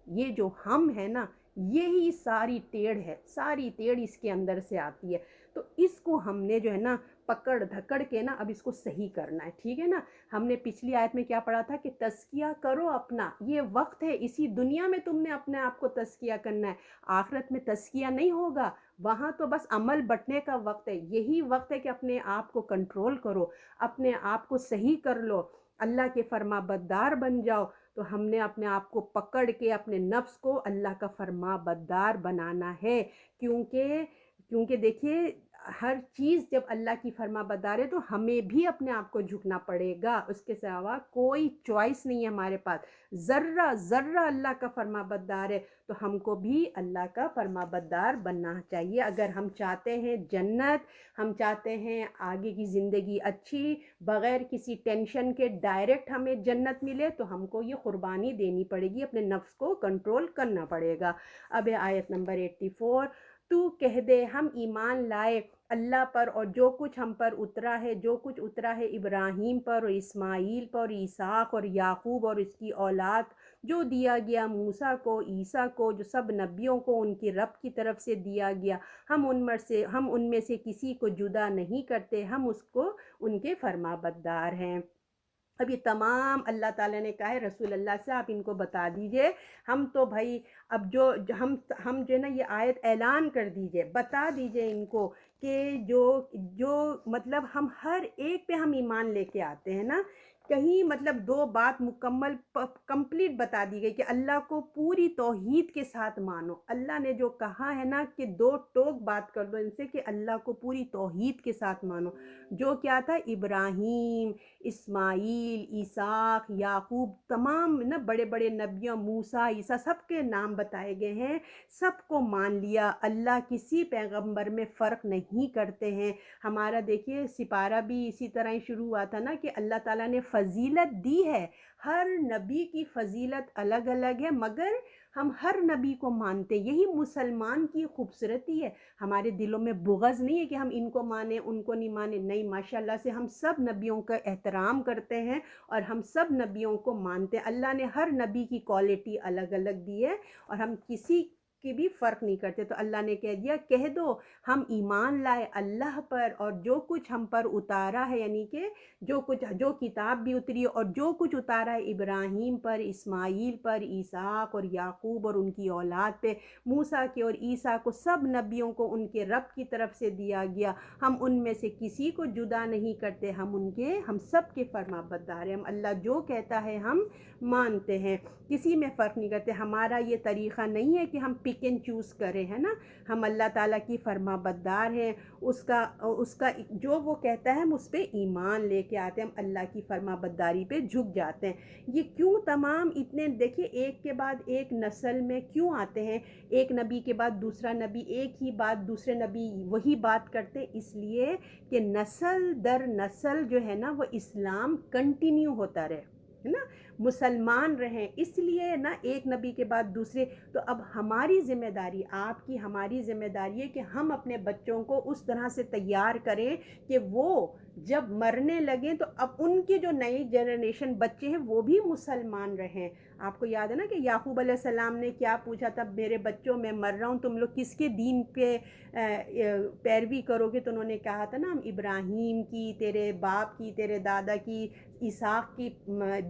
Speaker 1: یہ جو ہم ہے نا، یہی ساری ٹیڑھ ہے، ساری ٹیڑھ اس کے اندر سے آتی ہے. تو اس کو ہم نے جو ہے نا پکڑ دھکڑ کے نا اب اس کو صحیح کرنا ہے. ٹھیک ہے نا. ہم نے پچھلی آیت میں کیا پڑھا تھا کہ تزکیہ کرو اپنا. یہ وقت ہے، اسی دنیا میں تم نے اپنے آپ کو تزکیہ کرنا ہے. آخرت میں تزکیہ نہیں ہوگا، وہاں تو بس عمل بٹنے کا وقت ہے. یہی وقت ہے کہ اپنے آپ کو کنٹرول کرو، اپنے آپ کو صحیح کر لو، اللہ کے فرما بردار بن جاؤ. تو ہم نے اپنے آپ کو پکڑ کے اپنے نفس کو اللہ کا فرما بردار بنانا ہے. کیونکہ دیکھیے ہر چیز جب اللہ کی فرما بردار ہے تو ہمیں بھی اپنے آپ کو جھکنا پڑے گا. اس کے سوا کوئی چوائس نہیں ہے ہمارے پاس. ذرہ ذرہ اللہ کا فرما بردار ہے تو ہم کو بھی اللہ کا فرما بردار بننا چاہیے. اگر ہم چاہتے ہیں جنت، ہم چاہتے ہیں آگے کی زندگی اچھی، بغیر کسی ٹینشن کے ڈائریکٹ ہمیں جنت ملے، تو ہم کو یہ قربانی دینی پڑے گی، اپنے نفس کو کنٹرول کرنا پڑے گا. اب آیت نمبر 84، تو کہہ دے ہم ایمان لائے اللہ پر اور جو کچھ ہم پر اترا ہے، جو کچھ اترا ہے ابراہیم پر اور اسماعیل پر اور اسحاق اور یعقوب اور اس کی اولاد، جو دیا گیا موسیٰ کو، عیسیٰ کو، جو سب نبیوں کو ان کی رب کی طرف سے دیا گیا. ہم ان میں سے کسی کو جدا نہیں کرتے، ہم اس کو ان کے فرما بردار ہیں. اب یہ تمام اللہ تعالیٰ نے کہا ہے رسول اللہ سے آپ ان کو بتا دیجئے. ہم تو بھائی اب ہم جو ہے نا یہ آیت اعلان کر دیجئے، بتا دیجئے ان کو کہ جو مطلب ہم ہر ایک پہ ہم ایمان لے کے آتے ہیں نا، کہیں مطلب دو بات مکمل کمپلیٹ بتا دی گئی کہ اللہ کو پوری توحید کے ساتھ مانو. اللہ نے جو کہا ہے نا کہ دو ٹوک بات کر دو ان سے کہ اللہ کو پوری توحید کے ساتھ مانو. جو کیا تھا ابراہیم، اسماعیل، اسحاق، یعقوب، تمام نا بڑے بڑے نبیوں، موسیٰ، عیسیٰ، سب کے نام بتائے گئے ہیں. سب کو مان لیا. اللہ کسی پیغمبر میں فرق نہیں کرتے ہیں. ہمارا دیکھیے سپارہ بھی اسی طرح ہی شروع ہوا تھا نا کہ اللہ تعالیٰ نے فضیلت دی ہے. ہر نبی کی فضیلت الگ الگ ہے، مگر ہم ہر نبی کو مانتے. یہی مسلمان کی خوبصورتی ہے. ہمارے دلوں میں بغض نہیں ہے کہ ہم ان کو مانیں ان کو نہیں مانیں. نہیں، ماشاءاللہ سے ہم سب نبیوں کا احترام کرتے ہیں اور ہم سب نبیوں کو مانتے ہیں. اللہ نے ہر نبی کی کوالٹی الگ الگ دی ہے اور ہم کسی کی بھی فرق نہیں کرتے. تو اللہ نے کہہ دیا، کہہ دو ہم ایمان لائے اللہ پر اور جو کچھ ہم پر اتارا ہے، یعنی کہ جو کتاب بھی اتری اور جو کچھ اتارا ہے ابراہیم پر، اسماعیل پر، اسحاق اور یعقوب اور ان کی اولاد پہ، موسیٰ کے اور عیسیٰ کو، سب نبیوں کو ان کے رب کی طرف سے دیا گیا. ہم ان میں سے کسی کو جدا نہیں کرتے. ہم سب کے فرما بردار ہیں. ہم اللہ جو کہتا ہے ہم مانتے ہیں، کسی میں فرق نہیں کرتے. ہمارا یہ طریقہ نہیں ہے کہ ہم پک اینڈ چوز کریں، ہے نا. ہم اللہ تعالیٰ کی فرما بردار ہیں. اس کا جو وہ کہتا ہے ہم اس پہ ایمان لے کے آتے ہیں. ہم اللہ کی فرما برداری پہ جھک جاتے ہیں. یہ کیوں تمام اتنے دیکھیے ایک کے بعد ایک نسل میں کیوں آتے ہیں، ایک نبی کے بعد دوسرا نبی ایک ہی بات، دوسرے نبی وہی بات کرتے ہیں. اس لیے کہ نسل در نسل جو ہے نا وہ اسلام کنٹینیو ہوتا رہے، ہے نا، مسلمان رہیں. اس لیے نا ایک نبی کے بعد دوسرے. تو اب ہماری ذمہ داری، آپ کی ہماری ذمہ داری ہے کہ ہم اپنے بچوں کو اس طرح سے تیار کریں کہ وہ جب مرنے لگیں تو اب ان کے جو نئی جنریشن بچے ہیں وہ بھی مسلمان رہیں. آپ کو یاد ہے نا کہ یعقوب علیہ السلام نے کیا پوچھا تھا، میرے بچوں میں مر رہا ہوں، تم لوگ کس کے دین پہ پیروی کرو گے؟ تو انہوں نے کہا تھا نا ہم ابراہیم کی، تیرے باپ کی، تیرے دادا کی، اسحاق کی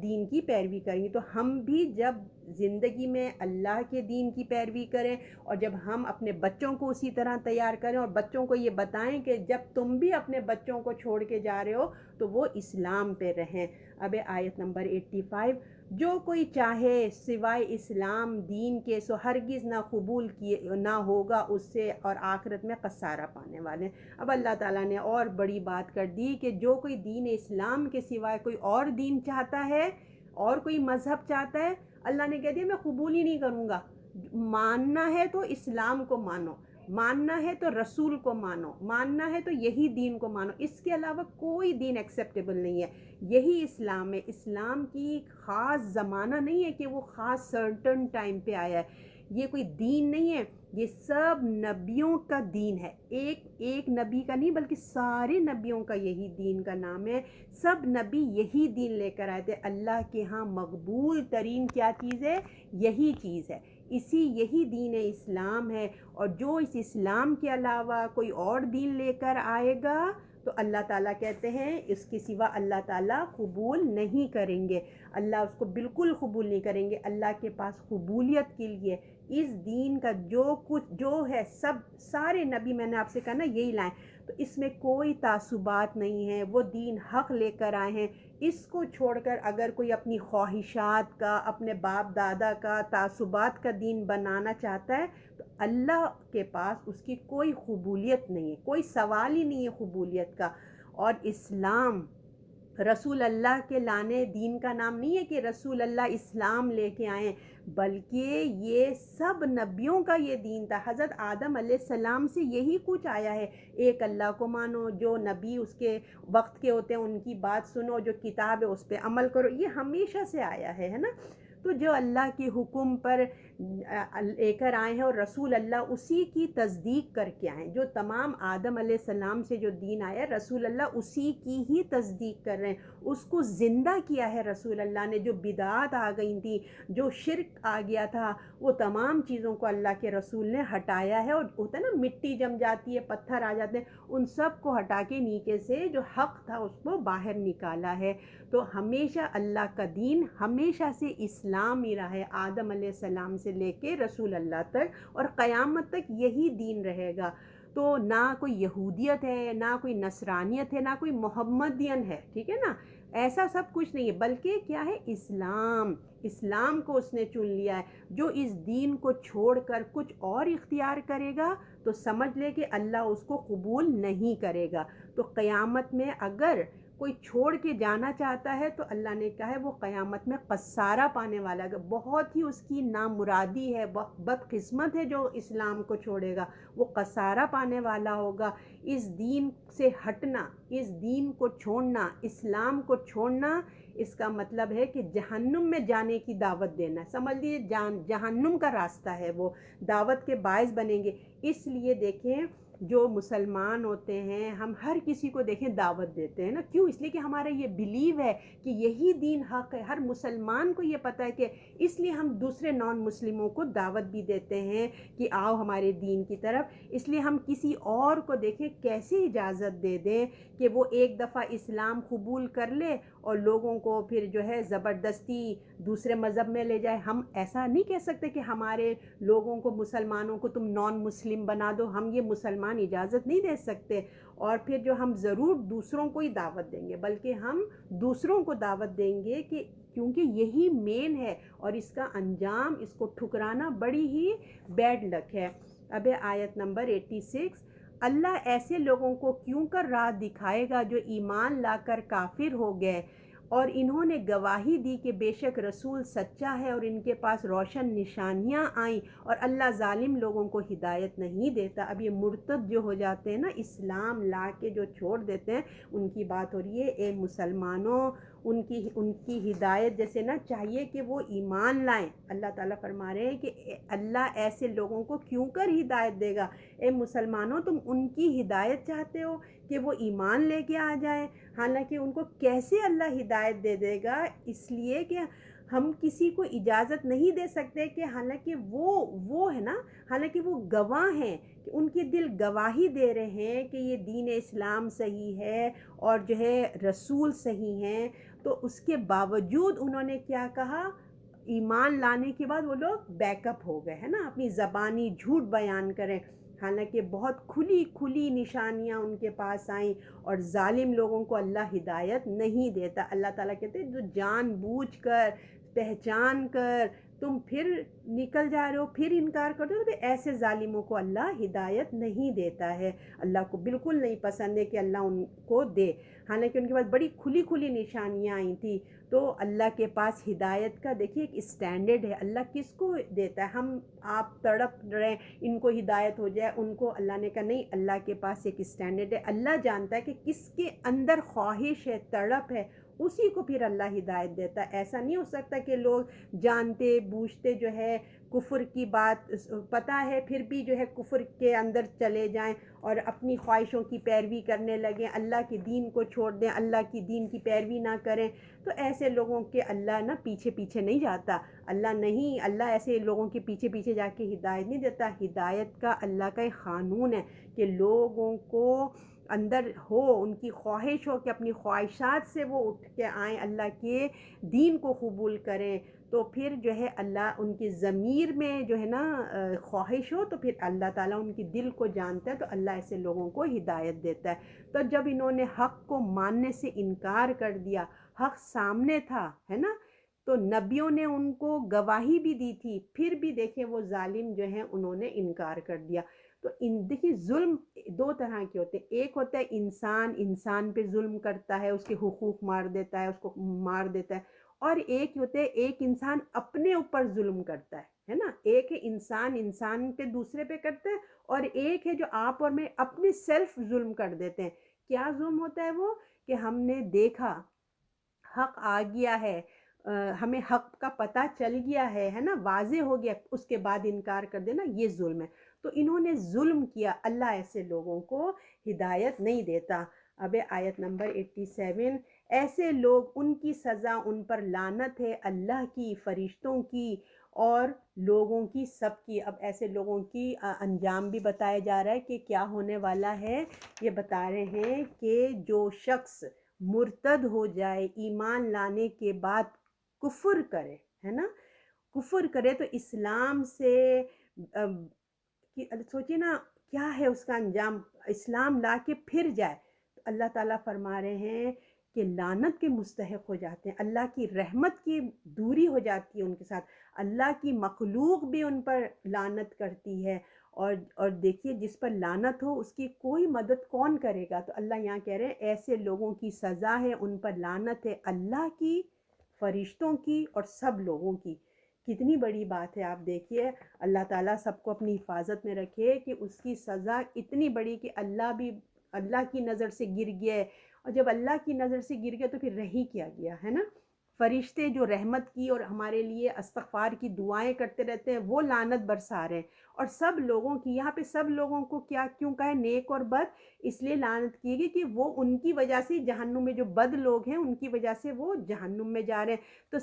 Speaker 1: دین کی پیروی کریں گے. تو ہم بھی جب زندگی میں اللہ کے دین کی پیروی کریں اور جب ہم اپنے بچوں کو اسی طرح تیار کریں اور بچوں کو یہ بتائیں کہ جب تم بھی اپنے بچوں کو چھوڑ کے جا رہے ہو تو وہ اسلام پہ رہیں. اب آیت نمبر 85، جو کوئی چاہے سوائے اسلام دین کے سو ہرگز نہ قبول کیے نہ ہوگا اس سے اور آخرت میں خسارہ پانے والے. اب اللہ تعالیٰ نے اور بڑی بات کر دی کہ جو کوئی دین اسلام کے سوائے کوئی اور دین چاہتا ہے اور کوئی مذہب چاہتا ہے، اللہ نے کہہ دیا میں قبول ہی نہیں کروں گا. ماننا ہے تو اسلام کو مانو، ماننا ہے تو رسول کو مانو، ماننا ہے تو یہی دین کو مانو. اس کے علاوہ کوئی دین ایکسیپٹیبل نہیں ہے. یہی اسلام ہے. اسلام کی خاص زمانہ نہیں ہے کہ وہ خاص سرٹن ٹائم پہ آیا ہے. یہ کوئی دین نہیں ہے، یہ سب نبیوں کا دین ہے. ایک نبی کا نہیں بلکہ سارے نبیوں کا یہی دین کا نام ہے. سب نبی یہی دین لے کر آئے تھے. اللہ کے ہاں مقبول ترین کیا چیز ہے؟ یہی چیز ہے. یہی دین اسلام ہے. اور جو اس اسلام کے علاوہ کوئی اور دین لے کر آئے گا تو اللہ تعالیٰ کہتے ہیں اس کے سوا اللہ تعالیٰ قبول نہیں کریں گے. اللہ اس کو بالکل قبول نہیں کریں گے. اللہ کے پاس قبولیت کے لیے اس دین کا جو کچھ جو ہے سارے نبی میں نے آپ سے کہا نا یہی لائیں. تو اس میں کوئی تعصبات نہیں ہے. وہ دین حق لے کر آئے ہیں. اس کو چھوڑ کر اگر کوئی اپنی خواہشات کا، اپنے باپ دادا کا، تعصبات کا دین بنانا چاہتا ہے تو اللہ کے پاس اس کی کوئی قبولیت نہیں ہے. کوئی سوال ہی نہیں ہے قبولیت کا. اور اسلام رسول اللہ کے لانے دین کا نام نہیں ہے کہ رسول اللہ اسلام لے کے آئیں، بلکہ یہ سب نبیوں کا یہ دین تھا. حضرت آدم علیہ السلام سے یہی کچھ آیا ہے. ایک اللہ کو مانو، جو نبی اس کے وقت کے ہوتے ہیں ان کی بات سنو، جو کتاب ہے اس پہ عمل کرو. یہ ہمیشہ سے آیا ہے نا. تو جو اللہ کے حکم پر لے کر آئے ہیں اور رسول اللہ اسی کی تصدیق کر کے آئے ہیں. جو تمام آدم علیہ السلام سے جو دین آیا ہے رسول اللہ اسی کی ہی تصدیق کر رہے ہیں. اس کو زندہ کیا ہے رسول اللہ نے. جو بدعات آ گئی تھیں، جو شرک آ گیا تھا، وہ تمام چیزوں کو اللہ کے رسول نے ہٹایا ہے. اور ہوتا ہے نا مٹی جم جاتی ہے، پتھر آ جاتے ہیں، ان سب کو ہٹا کے نیچے سے جو حق تھا اس کو باہر نکالا ہے. تو ہمیشہ اللہ کا دین ہمیشہ سے اسلام ہی رہا ہے، آدم علیہ السلام سے لے کے رسول اللہ تک، اور قیامت تک یہی دین رہے گا. تو نہ کوئی یہودیت ہے، نہ کوئی نصرانیت ہے، نہ کوئی محمدین ہے. ٹھیک ہے نا. ایسا سب کچھ نہیں ہے، بلکہ کیا ہے، اسلام کو اس نے چن لیا ہے۔ جو اس دین کو چھوڑ کر کچھ اور اختیار کرے گا تو سمجھ لے کہ اللہ اس کو قبول نہیں کرے گا۔ تو قیامت میں اگر کوئی چھوڑ کے جانا چاہتا ہے تو اللہ نے کہا ہے وہ قیامت میں خسارہ پانے والا ہے، بہت ہی اس کی نامرادی ہے، بدقسمت ہے جو اسلام کو چھوڑے گا، وہ خسارہ پانے والا ہوگا۔ اس دین سے ہٹنا، اس دین کو چھوڑنا، اسلام کو چھوڑنا، اس کا مطلب ہے کہ جہنم میں جانے کی دعوت دینا ہے۔ سمجھ لیجیے جہنم کا راستہ ہے، وہ دعوت کے باعث بنیں گے۔ اس لیے دیکھیں، جو مسلمان ہوتے ہیں ہم ہر کسی کو دیکھیں دعوت دیتے ہیں نا، کیوں؟ اس لیے کہ ہمارا یہ بلیو ہے کہ یہی دین حق ہے، ہر مسلمان کو یہ پتہ ہے کہ اس لیے ہم دوسرے نان مسلموں کو دعوت بھی دیتے ہیں کہ آؤ ہمارے دین کی طرف۔ اس لیے ہم کسی اور کو دیکھیں کیسے اجازت دے دیں کہ وہ ایک دفعہ اسلام قبول کر لے اور لوگوں کو پھر جو ہے زبردستی دوسرے مذہب میں لے جائے۔ ہم ایسا نہیں کہہ سکتے کہ ہمارے لوگوں کو، مسلمانوں کو تم نان مسلم بنا دو، ہم یہ مسلمان اجازت نہیں دے سکتے۔ اور پھر جو ہم ضرور دوسروں کو ہی دعوت دیں گے، بلکہ ہم دوسروں کو دعوت دیں گے کہ کیونکہ یہی مین ہے، اور اس کا انجام، اس کو ٹھکرانا بڑی ہی بیڈ لک ہے۔ اب آیت نمبر 86، اللہ ایسے لوگوں کو کیوں کر راہ دکھائے گا جو ایمان لا کر کافر ہو گئے اور انہوں نے گواہی دی کہ بے شک رسول سچا ہے اور ان کے پاس روشن نشانیاں آئیں، اور اللہ ظالم لوگوں کو ہدایت نہیں دیتا۔ اب یہ مرتد جو ہو جاتے ہیں نا، اسلام لا کے جو چھوڑ دیتے ہیں، ان کی بات ہو رہی ہے۔ اے مسلمانوں، ان کی ہدایت جیسے نا چاہیے کہ وہ ایمان لائیں۔ اللہ تعالیٰ فرما رہے ہیں کہ اللہ ایسے لوگوں کو کیوں کر ہدایت دے گا؟ اے مسلمانوں، تم ان کی ہدایت چاہتے ہو کہ وہ ایمان لے کے آ جائیں، حالانکہ ان کو کیسے اللہ ہدایت دے دے گا؟ اس لیے کہ ہم کسی کو اجازت نہیں دے سکتے کہ حالانکہ وہ ہے نا، حالانکہ وہ گواہ ہیں کہ ان کے دل گواہی دے رہے ہیں کہ یہ دین اسلام صحیح ہے اور جو ہے رسول صحیح ہیں، تو اس کے باوجود انہوں نے کیا کہا؟ ایمان لانے کے بعد وہ لوگ بیک اپ ہو گئے، ہے نا، اپنی زبانی جھوٹ بیان کریں، حالانکہ بہت کھلی نشانیاں ان کے پاس آئیں، اور ظالم لوگوں کو اللہ ہدایت نہیں دیتا۔ اللہ تعالیٰ کہتے ہیں جو جان بوجھ کر، پہچان کر تم پھر نکل جا رہے ہو، پھر انکار کرتے ہو، تو ایسے ظالموں کو اللہ ہدایت نہیں دیتا ہے۔ اللہ کو بالکل نہیں پسند ہے کہ اللہ ان کو دے، حالانکہ ان کے پاس بڑی کھلی نشانیاں آئی تھیں۔ تو اللہ کے پاس ہدایت کا دیکھیے ایک اسٹینڈرڈ ہے، اللہ کس کو دیتا ہے؟ ہم آپ تڑپ رہے ان کو ہدایت ہو جائے، ان کو، اللہ نے کہا نہیں، اللہ کے پاس ایک اسٹینڈرڈ ہے۔ اللہ جانتا ہے کہ کس کے اندر خواہش ہے، تڑپ ہے، اسی کو پھر اللہ ہدایت دیتا ہے۔ ایسا نہیں ہو سکتا کہ لوگ جانتے بوجھتے جو ہے کفر کی بات پتہ ہے پھر بھی جو ہے کفر کے اندر چلے جائیں اور اپنی خواہشوں کی پیروی کرنے لگیں، اللہ کے دین کو چھوڑ دیں، اللہ کی دین کی پیروی نہ کریں۔ تو ایسے لوگوں کے اللہ نا پیچھے نہیں جاتا، اللہ ایسے لوگوں کے پیچھے جا کے ہدایت نہیں دیتا۔ ہدایت کا اللہ کا ایک قانون ہے کہ لوگوں کو اندر ہو، ان کی خواہش ہو کہ اپنی خواہشات سے وہ اٹھ کے آئیں، اللہ کے دین کو قبول کریں، تو پھر جو ہے اللہ ان کی ضمیر میں جو ہے نا خواہش ہو، تو پھر اللہ تعالیٰ ان کی دل کو جانتا ہے، تو اللہ ایسے لوگوں کو ہدایت دیتا ہے۔ تو جب انہوں نے حق کو ماننے سے انکار کر دیا، حق سامنے تھا، ہے نا، تو نبیوں نے ان کو گواہی بھی دی تھی، پھر بھی دیکھیں وہ ظالم جو ہیں انہوں نے انکار کر دیا۔ تو دیکھیے ظلم دو طرح کے ہوتے ہیں، ایک ہوتا ہے انسان پہ ظلم کرتا ہے، اس کے حقوق مار دیتا ہے، اس کو مار دیتا ہے، اور ایک ہوتے ہیں ایک انسان اپنے اوپر ظلم کرتا ہے نا، ایک ہے انسان پہ دوسرے پہ کرتا ہے، اور ایک ہے جو آپ اور میں اپنے سیلف ظلم کر دیتے ہیں۔ کیا ظلم ہوتا ہے وہ؟ کہ ہم نے دیکھا حق آ گیا ہے، ہمیں حق کا پتہ چل گیا ہے نا، واضح ہو گیا، اس کے بعد انکار کر دینا، یہ ظلم ہے۔ تو انہوں نے ظلم کیا، اللہ ایسے لوگوں کو ہدایت نہیں دیتا۔ اب آیت نمبر 87، ایسے لوگ، ان کی سزا، ان پر لعنت ہے، اللہ کی، فرشتوں کی اور لوگوں کی، سب کی۔ اب ایسے لوگوں کی انجام بھی بتایا جا رہا ہے کہ کیا ہونے والا ہے۔ یہ بتا رہے ہیں کہ جو شخص مرتد ہو جائے، ایمان لانے کے بعد کفر کرے، ہے نا، کفر کرے، تو اسلام سے سوچیے نا کیا ہے اس کا انجام، اسلام لا کے پھر جائے، تو اللہ تعالیٰ فرما رہے ہیں کہ لعنت کے مستحق ہو جاتے ہیں، اللہ کی رحمت کی دوری ہو جاتی ہے ان کے ساتھ، اللہ کی مخلوق بھی ان پر لعنت کرتی ہے، اور دیکھیے جس پر لعنت ہو اس کی کوئی مدد کون کرے گا؟ تو اللہ یہاں کہہ رہے ہیں ایسے لوگوں کی سزا ہے، ان پر لعنت ہے اللہ کی، فرشتوں کی اور سب لوگوں کی۔ کتنی بڑی بات ہے، آپ دیکھیے اللہ تعالیٰ سب کو اپنی حفاظت میں رکھے کہ اس کی سزا اتنی بڑی کہ اللہ بھی اللہ کی نظر سے گر گیا ہے، اور جب اللہ کی نظر سے گر گیا تو پھر رہ ہی کیا گیا ہے نا؟ فرشتے جو رحمت کی اور ہمارے لیے استغفار کی دعائیں کرتے رہتے ہیں وہ لعنت برسا رہے ہیں، اور سب لوگوں کی، یہاں پہ سب لوگوں کو کیا کیوں کہا ہے؟ نیک اور بد، اس لیے لعنت کی گئی کہ وہ ان کی وجہ سے جہنم میں، جو بد لوگ ہیں ان کی وجہ سے وہ جہنم میں جا رہے ہیں، تو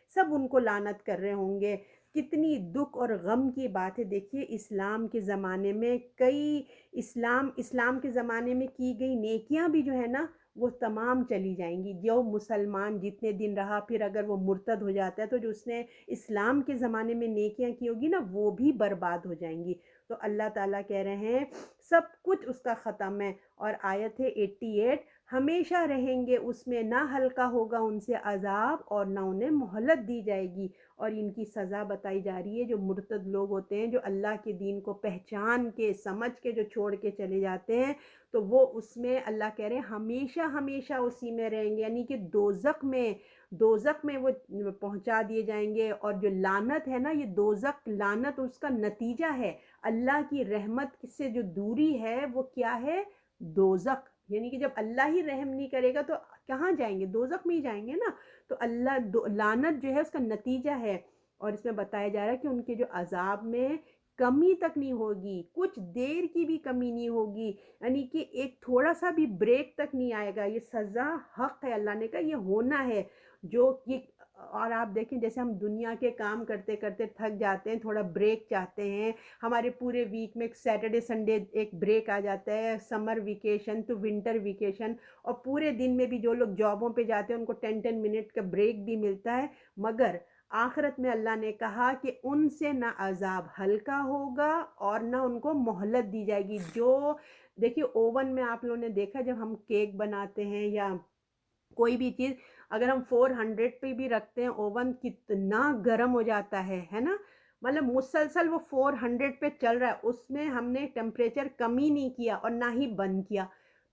Speaker 1: سب ان کو لعنت کر رہے ہوں گے۔ کتنی دکھ اور غم کی بات ہے۔ دیکھیے اسلام کے زمانے میں اسلام کے زمانے میں کی گئی نیکیاں بھی جو ہے نا وہ تمام چلی جائیں گی۔ جو مسلمان جتنے دن رہا پھر اگر وہ مرتد ہو جاتا ہے تو جو اس نے اسلام کے زمانے میں نیکیاں کی ہوگی نا وہ بھی برباد ہو جائیں گی۔ تو اللہ تعالیٰ کہہ رہے ہیں سب کچھ اس کا ختم ہے، اور آیت ہے 88، ہمیشہ رہیں گے اس میں، نہ ہلکا ہوگا ان سے عذاب اور نہ انہیں مہلت دی جائے گی۔ اور ان کی سزا بتائی جا رہی ہے، جو مرتد لوگ ہوتے ہیں، جو اللہ کے دین کو پہچان کے سمجھ کے جو چھوڑ کے چلے جاتے ہیں، تو وہ اس میں اللہ کہہ رہے ہیں ہمیشہ ہمیشہ اسی میں رہیں گے، یعنی کہ دوزخ میں وہ پہنچا دیے جائیں گے۔ اور جو لعنت ہے نا، یہ دوزخ لعنت اس کا نتیجہ ہے، اللہ کی رحمت سے جو دوری ہے وہ کیا ہے؟ دوزخ، یعنی کہ جب اللہ ہی رحم نہیں کرے گا تو کہاں جائیں گے؟ دوزخ میں ہی جائیں گے نا۔ تو لعنت جو ہے اس کا نتیجہ ہے، اور اس میں بتایا جا رہا ہے کہ ان کے جو عذاب میں کمی تک نہیں ہوگی، کچھ دیر کی بھی کمی نہیں ہوگی، یعنی کہ ایک تھوڑا سا بھی بریک تک نہیں آئے گا۔ یہ سزا حق ہے، اللہ نے کہا یہ ہونا ہے جو یہ۔ اور آپ دیکھیں جیسے ہم دنیا کے کام کرتے کرتے تھک جاتے ہیں، تھوڑا بریک چاہتے ہیں، ہمارے پورے ویک میں سیٹرڈے سنڈے ایک بریک آ جاتا ہے، سمر ویکیشن تو ونٹر ویکیشن، اور پورے دن میں بھی جو لوگ جابوں پہ جاتے ہیں ان کو 10 منٹ کا بریک بھی ملتا ہے، مگر آخرت میں اللہ نے کہا کہ ان سے نہ عذاب ہلکا ہوگا اور نہ ان کو مہلت دی جائے گی۔ جو دیکھیے اوون میں آپ لوگوں نے دیکھا جب ہم کیک بناتے ہیں یا کوئی بھی چیز، اگر ہم 400 پہ بھی رکھتے ہیں اوون کتنا گرم ہو جاتا ہے نا؟ مطلب مسلسل وہ 400 پہ چل رہا ہے، اس میں ہم نے ٹیمپریچر کم ہی نہیں کیا اور نہ ہی بند کیا۔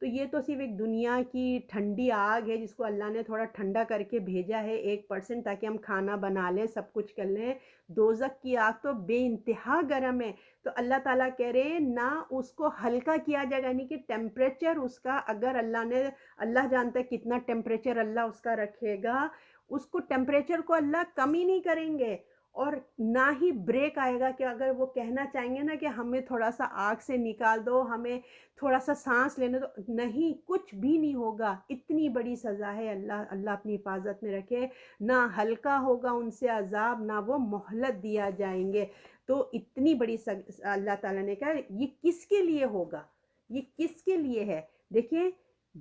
Speaker 1: تو یہ تو صرف ایک دنیا کی ٹھنڈی آگ ہے جس کو اللہ نے تھوڑا ٹھنڈا کر کے بھیجا ہے 1% تاکہ ہم کھانا بنا لیں، سب کچھ کر لیں۔ دوزخ کی آگ تو بے انتہا گرم ہے، تو اللہ تعالیٰ کہہ رہے ہیں نہ اس کو ہلکا کیا جائے گا، یعنی کہ ٹیمپریچر اس کا اگر اللہ جانتا ہے کتنا ٹیمپریچر اللہ اس کا رکھے گا، اس کو ٹیمپریچر کو اللہ کم ہی نہیں کریں گے، اور نہ ہی بریک آئے گا کہ اگر وہ کہنا چاہیں گے نا کہ ہمیں تھوڑا سا آگ سے نکال دو، ہمیں تھوڑا سا سانس لینے دو، نہیں، کچھ بھی نہیں ہوگا۔ اتنی بڑی سزا ہے، اللہ اپنی حفاظت میں رکھے، نہ ہلکا ہوگا ان سے عذاب نہ وہ مہلت دیا جائیں گے۔ تو اتنی بڑی اللہ تعالیٰ نے کہا یہ کس کے لیے ہوگا؟ یہ کس کے لیے ہے؟ دیکھیں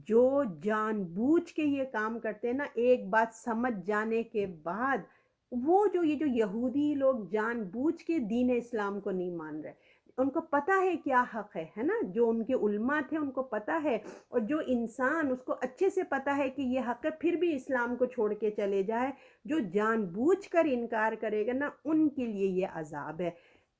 Speaker 1: جو جان بوجھ کے یہ کام کرتے ہیں نا، ایک بات سمجھ جانے کے بعد، وہ یہ جو یہودی لوگ جان بوجھ کے دین اسلام کو نہیں مان رہے، ان کو پتہ ہے کیا حق ہے نا؟ جو ان کے علماء تھے ان کو پتہ ہے، اور جو انسان اس کو اچھے سے پتہ ہے کہ یہ حق ہے پھر بھی اسلام کو چھوڑ کے چلے جائے، جو جان بوجھ کر انکار کرے گا نا ان کے لیے یہ عذاب ہے۔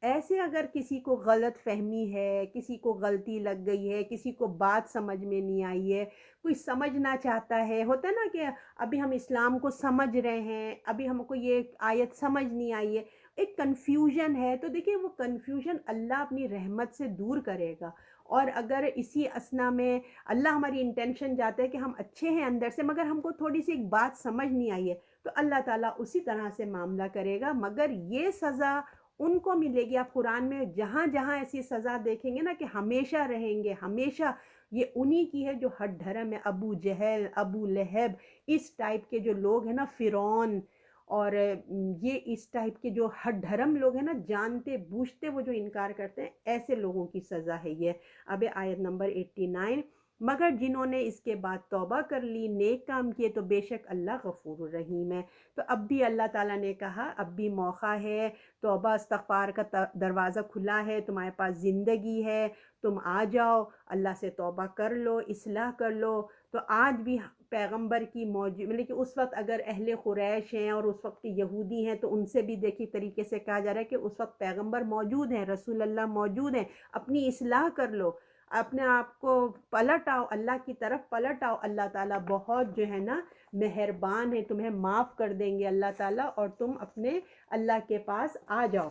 Speaker 1: ایسے اگر کسی کو غلط فہمی ہے، کسی کو غلطی لگ گئی ہے، کسی کو بات سمجھ میں نہیں آئی ہے، کوئی سمجھنا چاہتا ہے، ہوتا ہے نا کہ ابھی ہم اسلام کو سمجھ رہے ہیں، ابھی ہم کو یہ آیت سمجھ نہیں آئی ہے، ایک کنفیوژن ہے، تو دیکھیں وہ کنفیوژن اللہ اپنی رحمت سے دور کرے گا۔ اور اگر اسی اسنا میں اللہ ہماری انٹینشن جاتا ہے کہ ہم اچھے ہیں اندر سے مگر ہم کو تھوڑی سی ایک بات سمجھ نہیں آئی ہے، تو اللہ تعالیٰ اسی طرح سے معاملہ کرے گا، مگر یہ سزا ان کو ملے گی۔ آپ قرآن میں جہاں جہاں ایسی سزا دیکھیں گے نا کہ ہمیشہ رہیں گے، ہمیشہ، یہ انہی کی ہے جو ہٹ دھرم ہے، ابو جہل، ابو لہب، اس ٹائپ کے جو لوگ ہیں نا، فرعون، اور یہ اس ٹائپ کے جو ہٹ دھرم لوگ ہیں نا، جانتے بوجھتے وہ جو انکار کرتے ہیں، ایسے لوگوں کی سزا ہے یہ۔ اب آیت نمبر 89، مگر جنہوں نے اس کے بعد توبہ کر لی، نیک کام کیے، تو بے شک اللہ غفور الرحیم ہے۔ تو اب بھی اللہ تعالیٰ نے کہا اب بھی موقع ہے، توبہ استغفار کا دروازہ کھلا ہے، تمہارے پاس زندگی ہے، تم آ جاؤ، اللہ سے توبہ کر لو، اصلاح کر لو۔ تو آج بھی پیغمبر کی مطلب کہ اس وقت اگر اہل قریش ہیں اور اس وقت کے یہودی ہیں تو ان سے بھی دیکھی طریقے سے کہا جا رہا ہے کہ اس وقت پیغمبر موجود ہیں، رسول اللہ موجود ہیں، اپنی اصلاح کر لو، اپنے آپ کو پلٹ آؤ، اللہ کی طرف پلٹ آؤ۔ اللہ تعالیٰ بہت جو ہے نا مہربان ہے، تمہیں معاف کر دیں گے اللہ تعالیٰ، اور تم اپنے اللہ کے پاس آ جاؤ۔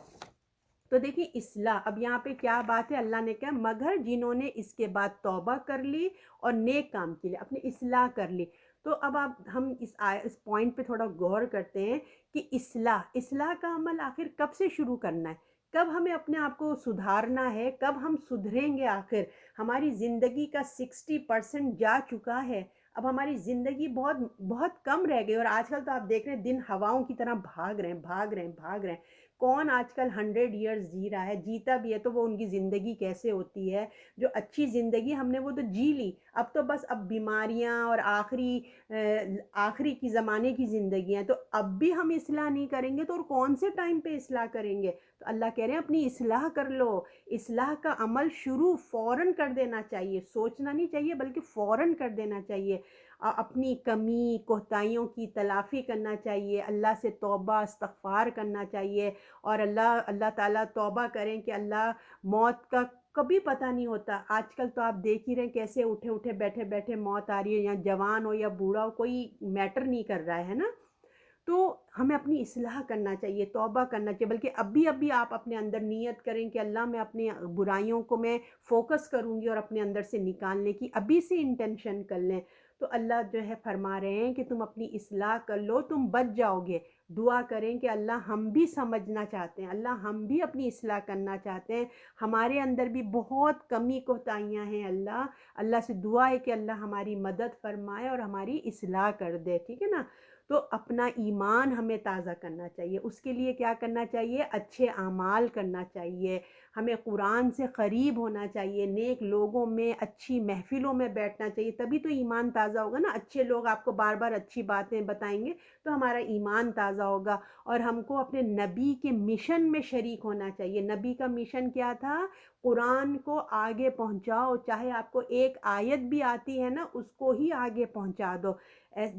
Speaker 1: تو دیکھیں اصلاح، اب یہاں پہ کیا بات ہے، اللہ نے کہا مگر جنہوں نے اس کے بعد توبہ کر لی اور نیک کام کے لیے اپنی اصلاح کر لی۔ تو اب ہم اس پوائنٹ پہ تھوڑا غور کرتے ہیں کہ اصلاح کا عمل آخر کب سے شروع کرنا ہے، کب ہمیں اپنے آپ کو سدھارنا ہے، کب ہم سدھریں گے آخر؟ ہماری زندگی کا 60% جا چکا ہے، اب ہماری زندگی بہت بہت کم رہ گئی، اور آج کل تو آپ دیکھ رہے ہیں دن ہواؤں کی طرح بھاگ رہے ہیں بھاگ رہے ہیں بھاگ رہے ہیں۔ کون آج کل 100 ایئرز جی رہا ہے؟ جیتا بھی ہے تو وہ ان کی زندگی کیسے ہوتی ہے؟ جو اچھی زندگی ہم نے وہ تو جی لی، اب تو بس اب بیماریاں اور آخری کی زمانے کی زندگی ہیں۔ تو اب بھی ہم اصلاح نہیں کریں گے تو اور کون سے ٹائم پہ اصلاح کریں گے؟ تو اللہ کہہ رہے ہیں اپنی اصلاح کر لو، اصلاح کا عمل شروع فوراً کر دینا چاہیے، سوچنا نہیں چاہیے بلکہ فوراً کر دینا چاہیے۔ اپنی کمی کوتاہیوں کی تلافی کرنا چاہیے، اللہ سے توبہ استغفار کرنا چاہیے، اور اللہ تعالیٰ توبہ کریں کہ اللہ موت کا کبھی پتہ نہیں ہوتا۔ آج کل تو آپ دیکھ ہی رہے ہیں کیسے اٹھے بیٹھے بیٹھے موت آ رہی ہے، یا جوان ہو یا بوڑھا ہو کوئی میٹر نہیں کر رہا ہے نا۔ تو ہمیں اپنی اصلاح کرنا چاہیے، توبہ کرنا چاہیے، بلکہ ابھی آپ اپنے اندر نیت کریں کہ اللہ میں اپنی برائیوں کو میں فوکس کروں گی اور اپنے اندر سے نکالنے کی ابھی سے انٹینشن کر لیں۔ تو اللہ جو ہے فرما رہے ہیں کہ تم اپنی اصلاح کر لو، تم بچ جاؤ گے۔ دعا کریں کہ اللہ ہم بھی سمجھنا چاہتے ہیں، اللہ ہم بھی اپنی اصلاح کرنا چاہتے ہیں، ہمارے اندر بھی بہت کمی کوتاہیاں ہیں، اللہ سے دعا ہے کہ اللہ ہماری مدد فرمائے اور ہماری اصلاح کر دے، ٹھیک ہے نا۔ تو اپنا ایمان ہمیں تازہ کرنا چاہیے، اس کے لیے کیا کرنا چاہیے؟ اچھے اعمال کرنا چاہیے، ہمیں قرآن سے قریب ہونا چاہیے، نیک لوگوں میں اچھی محفلوں میں بیٹھنا چاہیے، تبھی تو ایمان تازہ ہوگا نا۔ اچھے لوگ آپ کو بار بار اچھی باتیں بتائیں گے تو ہمارا ایمان تازہ ہوگا، اور ہم کو اپنے نبی کے مشن میں شریک ہونا چاہیے۔ نبی کا مشن کیا تھا؟ قرآن کو آگے پہنچاؤ، چاہے آپ کو ایک آیت بھی آتی ہے نا اس کو ہی آگے پہنچا دو۔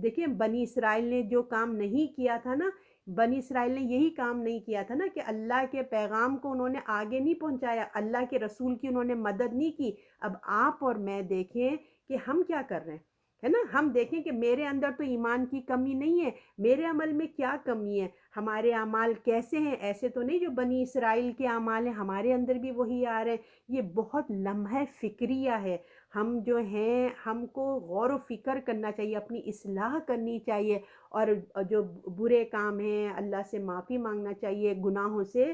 Speaker 1: دیکھیں بنی اسرائیل نے جو کام نہیں کیا تھا نا، بنی اسرائیل نے یہی کام نہیں کیا تھا نا کہ اللہ کے پیغام کو انہوں نے آگے نہیں پہنچایا، اللہ کے رسول کی انہوں نے مدد نہیں کی۔ اب آپ اور میں دیکھیں کہ ہم کیا کر رہے ہیں، ہے نا؟ ہم دیکھیں کہ میرے اندر تو ایمان کی کمی نہیں ہے، میرے عمل میں کیا کمی ہے، ہمارے اعمال کیسے ہیں؟ ایسے تو نہیں جو بنی اسرائیل کے اعمال ہیں ہمارے اندر بھی وہی آ رہے ہیں۔ یہ بہت لمحہ فکریہ ہے، ہم جو ہیں ہم کو غور و فکر کرنا چاہیے، اپنی اصلاح کرنی چاہیے، اور جو برے کام ہیں اللہ سے معافی مانگنا چاہیے، گناہوں سے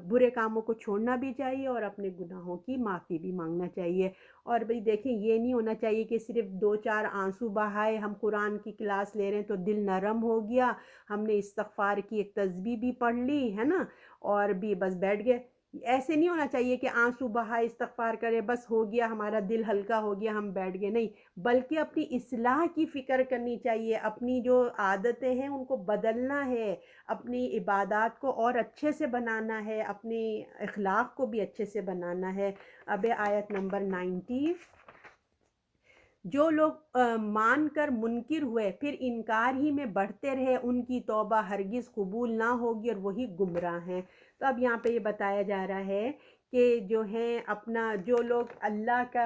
Speaker 1: برے کاموں کو چھوڑنا بھی چاہیے اور اپنے گناہوں کی معافی بھی مانگنا چاہیے۔ اور بھئی دیکھیں یہ نہیں ہونا چاہیے کہ صرف 2-4 آنسو بہائے، ہم قرآن کی کلاس لے رہے ہیں تو دل نرم ہو گیا، ہم نے استغفار کی ایک تسبیح بھی پڑھ لی ہے نا، اور بھی بس بیٹھ گئے۔ ایسے نہیں ہونا چاہیے کہ آنسو بہائے استغفار کرے بس ہو گیا، ہمارا دل ہلکا ہو گیا ہم بیٹھ گئے، نہیں، بلکہ اپنی اصلاح کی فکر کرنی چاہیے، اپنی جو عادتیں ہیں ان کو بدلنا ہے، اپنی عبادات کو اور اچھے سے بنانا ہے، اپنی اخلاق کو بھی اچھے سے بنانا ہے۔ اب آیت نمبر 90، جو لوگ مان کر منکر ہوئے پھر انکار ہی میں بڑھتے رہے، ان کی توبہ ہرگز قبول نہ ہوگی اور وہی گمراہ ہیں۔ تو اب یہاں پہ یہ بتایا جا رہا ہے کہ جو ہیں اپنا جو لوگ اللہ کا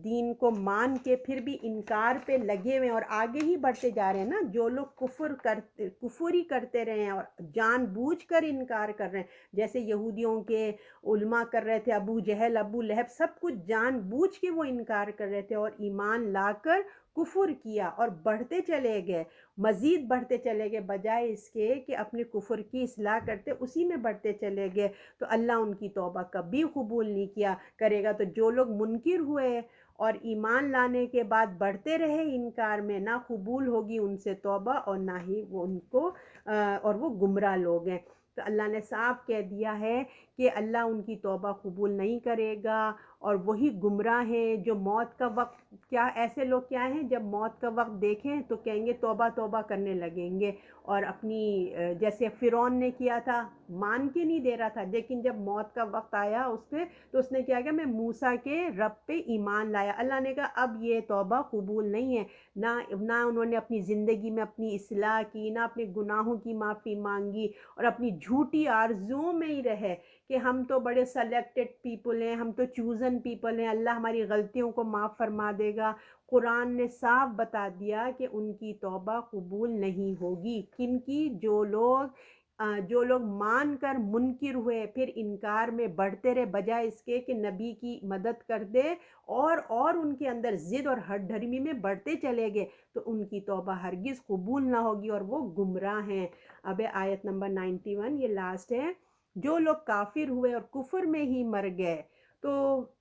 Speaker 1: دین کو مان کے پھر بھی انکار پہ لگے ہوئے ہیں اور آگے ہی بڑھتے جا رہے ہیں نا، جو لوگ کفر ہی کرتے رہے ہیں اور جان بوجھ کر انکار کر رہے ہیں، جیسے یہودیوں کے علماء کر رہے تھے، ابو جہل ابو لہب سب کچھ جان بوجھ کے وہ انکار کر رہے تھے اور ایمان لا کر کفر کیا اور بڑھتے چلے گئے، مزید بڑھتے چلے گئے، بجائے اس کے کہ اپنے کفر کی اصلاح کرتے اسی میں بڑھتے چلے گئے، تو اللہ ان کی توبہ کبھی قبول نہیں کیا کرے گا۔ تو جو لوگ منکر ہوئے اور ایمان لانے کے بعد بڑھتے رہے انکار میں، نہ قبول ہوگی ان سے توبہ اور نہ ہی وہ ان کو اور وہ گمراہ لوگ ہیں۔ تو اللہ نے صاف کہہ دیا ہے کہ اللہ ان کی توبہ قبول نہیں کرے گا، اور وہی گمراہ ہیں جو موت کا وقت، کیا ایسے لوگ کیا ہیں جب موت کا وقت دیکھیں تو کہیں گے توبہ توبہ کرنے لگیں گے، اور اپنی جیسے فرعون نے کیا تھا، مان کے نہیں دے رہا تھا، لیکن جب موت کا وقت آیا اس پہ تو اس نے کیا کیا، میں موسیٰ کے رب پہ ایمان لایا۔ اللہ نے کہا اب یہ توبہ قبول نہیں ہے، نہ انہوں نے اپنی زندگی میں اپنی اصلاح کی، نہ اپنے گناہوں کی معافی مانگی، اور اپنی جھوٹی آرزوؤں میں ہی رہے کہ ہم تو بڑے سلیکٹڈ پیپل ہیں، ہم تو چوزن پیپل ہیں، اللہ ہماری غلطیوں کو معاف فرما دے گا۔ قرآن نے صاف بتا دیا کہ ان کی توبہ قبول نہیں ہوگی۔ کن کی؟ جو لوگ مان کر منکر ہوئے، پھر انکار میں بڑھتے رہے بجائے اس کے کہ نبی کی مدد کر دے، اور ان کے اندر ضد اور ہٹ دھرمی میں بڑھتے چلے گئے، تو ان کی توبہ ہرگز قبول نہ ہوگی، اور وہ گمراہ ہیں۔ اب آیت نمبر 91، یہ لاسٹ ہے۔ جو لوگ کافر ہوئے اور کفر میں ہی مر گئے تو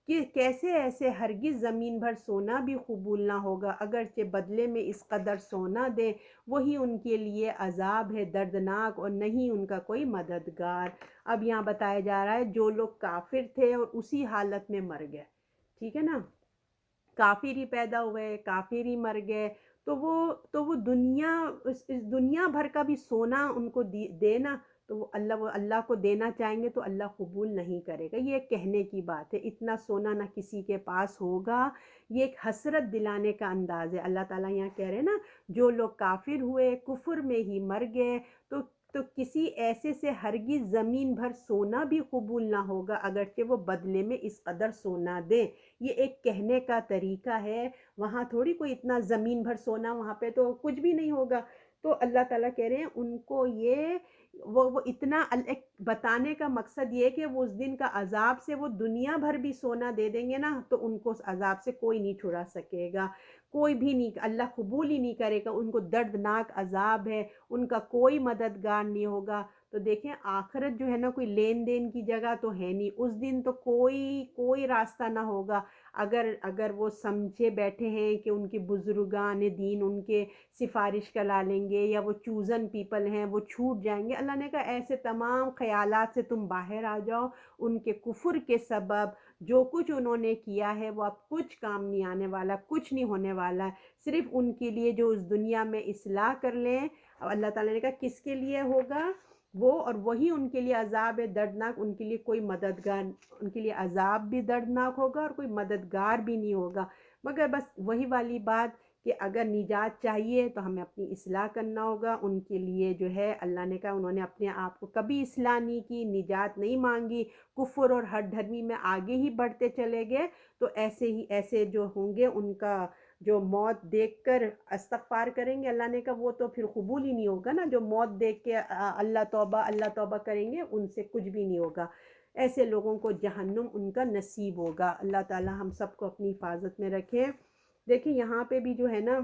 Speaker 1: کیسے ایسے، ہرگز زمین بھر سونا بھی قبول نہ ہوگا، اگرچہ بدلے میں اس قدر سونا دے، وہی ان کے لیے عذاب ہے دردناک، اور نہیں ان کا کوئی مددگار۔ اب یہاں بتایا جا رہا ہے جو لوگ کافر تھے اور اسی حالت میں مر گئے، ٹھیک ہے نا، کافر ہی پیدا ہوئے، کافر ہی مر گئے، تو وہ اس دنیا بھر کا بھی سونا ان کو دینا، تو وہ اللہ کو دینا چاہیں گے تو اللہ قبول نہیں کرے گا۔ یہ ایک کہنے کی بات ہے، اتنا سونا نہ کسی کے پاس ہوگا، یہ ایک حسرت دلانے کا انداز ہے۔ اللہ تعالیٰ یہاں کہہ رہے ہیں نا، جو لوگ کافر ہوئے، کفر میں ہی مر گئے، تو کسی ایسے سے ہرگز زمین بھر سونا بھی قبول نہ ہوگا، اگرچہ وہ بدلے میں اس قدر سونا دے۔ یہ ایک کہنے کا طریقہ ہے، وہاں تھوڑی کوئی اتنا زمین بھر سونا، وہاں پہ تو کچھ بھی نہیں ہوگا۔ تو اللہ تعالیٰ کہہ رہے ہیں ان کو وہ اتنا بتانے کا مقصد یہ کہ وہ اس دن کا عذاب سے وہ دنیا بھر بھی سونا دے دیں گے نا، تو ان کو اس عذاب سے کوئی نہیں چھڑا سکے گا، کوئی بھی نہیں، اللہ قبول ہی نہیں کرے گا، ان کو دردناک عذاب ہے، ان کا کوئی مددگار نہیں ہوگا۔ تو دیکھیں آخرت جو ہے نا، کوئی لین دین کی جگہ تو ہے نہیں، اس دن تو کوئی راستہ نہ ہوگا۔ اگر وہ سمجھے بیٹھے ہیں کہ ان کے بزرگان دین ان کے سفارش کرا لیں گے، یا وہ چوزن پیپل ہیں وہ چھوٹ جائیں گے، اللہ نے کہا ایسے تمام خیالات سے تم باہر آ جاؤ۔ ان کے کفر کے سبب جو کچھ انہوں نے کیا ہے وہ اب کچھ کام نہیں آنے والا، کچھ نہیں ہونے والا ہے، صرف ان کے لیے جو اس دنیا میں اصلاح کر لیں۔ اور اللہ تعالیٰ نے کہا کس کے لیے ہوگا وہ، اور وہی ان کے لیے عذاب ہے دردناک، ان کے لیے کوئی مددگار، ان کے لیے عذاب بھی دردناک ہوگا اور کوئی مددگار بھی نہیں ہوگا۔ مگر بس وہی والی بات کہ اگر نجات چاہیے تو ہمیں اپنی اصلاح کرنا ہوگا۔ ان کے لیے جو ہے اللہ نے کہا انہوں نے اپنے آپ کو کبھی اصلاح نہیں کی، نجات نہیں مانگی، کفر اور ہٹ دھرمی میں آگے ہی بڑھتے چلے گئے، تو ایسے جو ہوں گے ان کا جو موت دیکھ کر استغفار کریں گے، اللہ نے کہا وہ تو پھر قبول ہی نہیں ہوگا نا، جو موت دیکھ کے اللہ توبہ کریں گے ان سے کچھ بھی نہیں ہوگا۔ ایسے لوگوں کو جہنم ان کا نصیب ہوگا۔ اللہ تعالی ہم سب کو اپنی حفاظت میں رکھے۔ دیکھیں یہاں پہ بھی جو ہے نا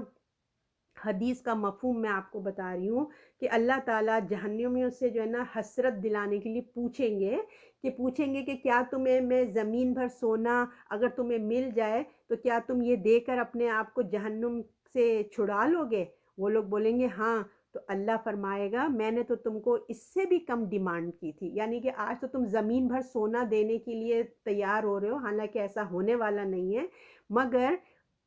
Speaker 1: حدیث کا مفہوم میں آپ کو بتا رہی ہوں کہ اللہ تعالیٰ جہنمیوں سے جو ہے نا حسرت دلانے کے لیے پوچھیں گے کہ کیا تمہیں میں زمین بھر سونا اگر تمہیں مل جائے تو کیا تم یہ دے کر اپنے آپ کو جہنم سے چھڑا لو گے؟ وہ لوگ بولیں گے ہاں، تو اللہ فرمائے گا میں نے تو تم کو اس سے بھی کم ڈیمانڈ کی تھی، یعنی کہ آج تو تم زمین بھر سونا دینے کے لیے تیار ہو رہے ہو، حالانکہ ایسا ہونے والا نہیں ہے، مگر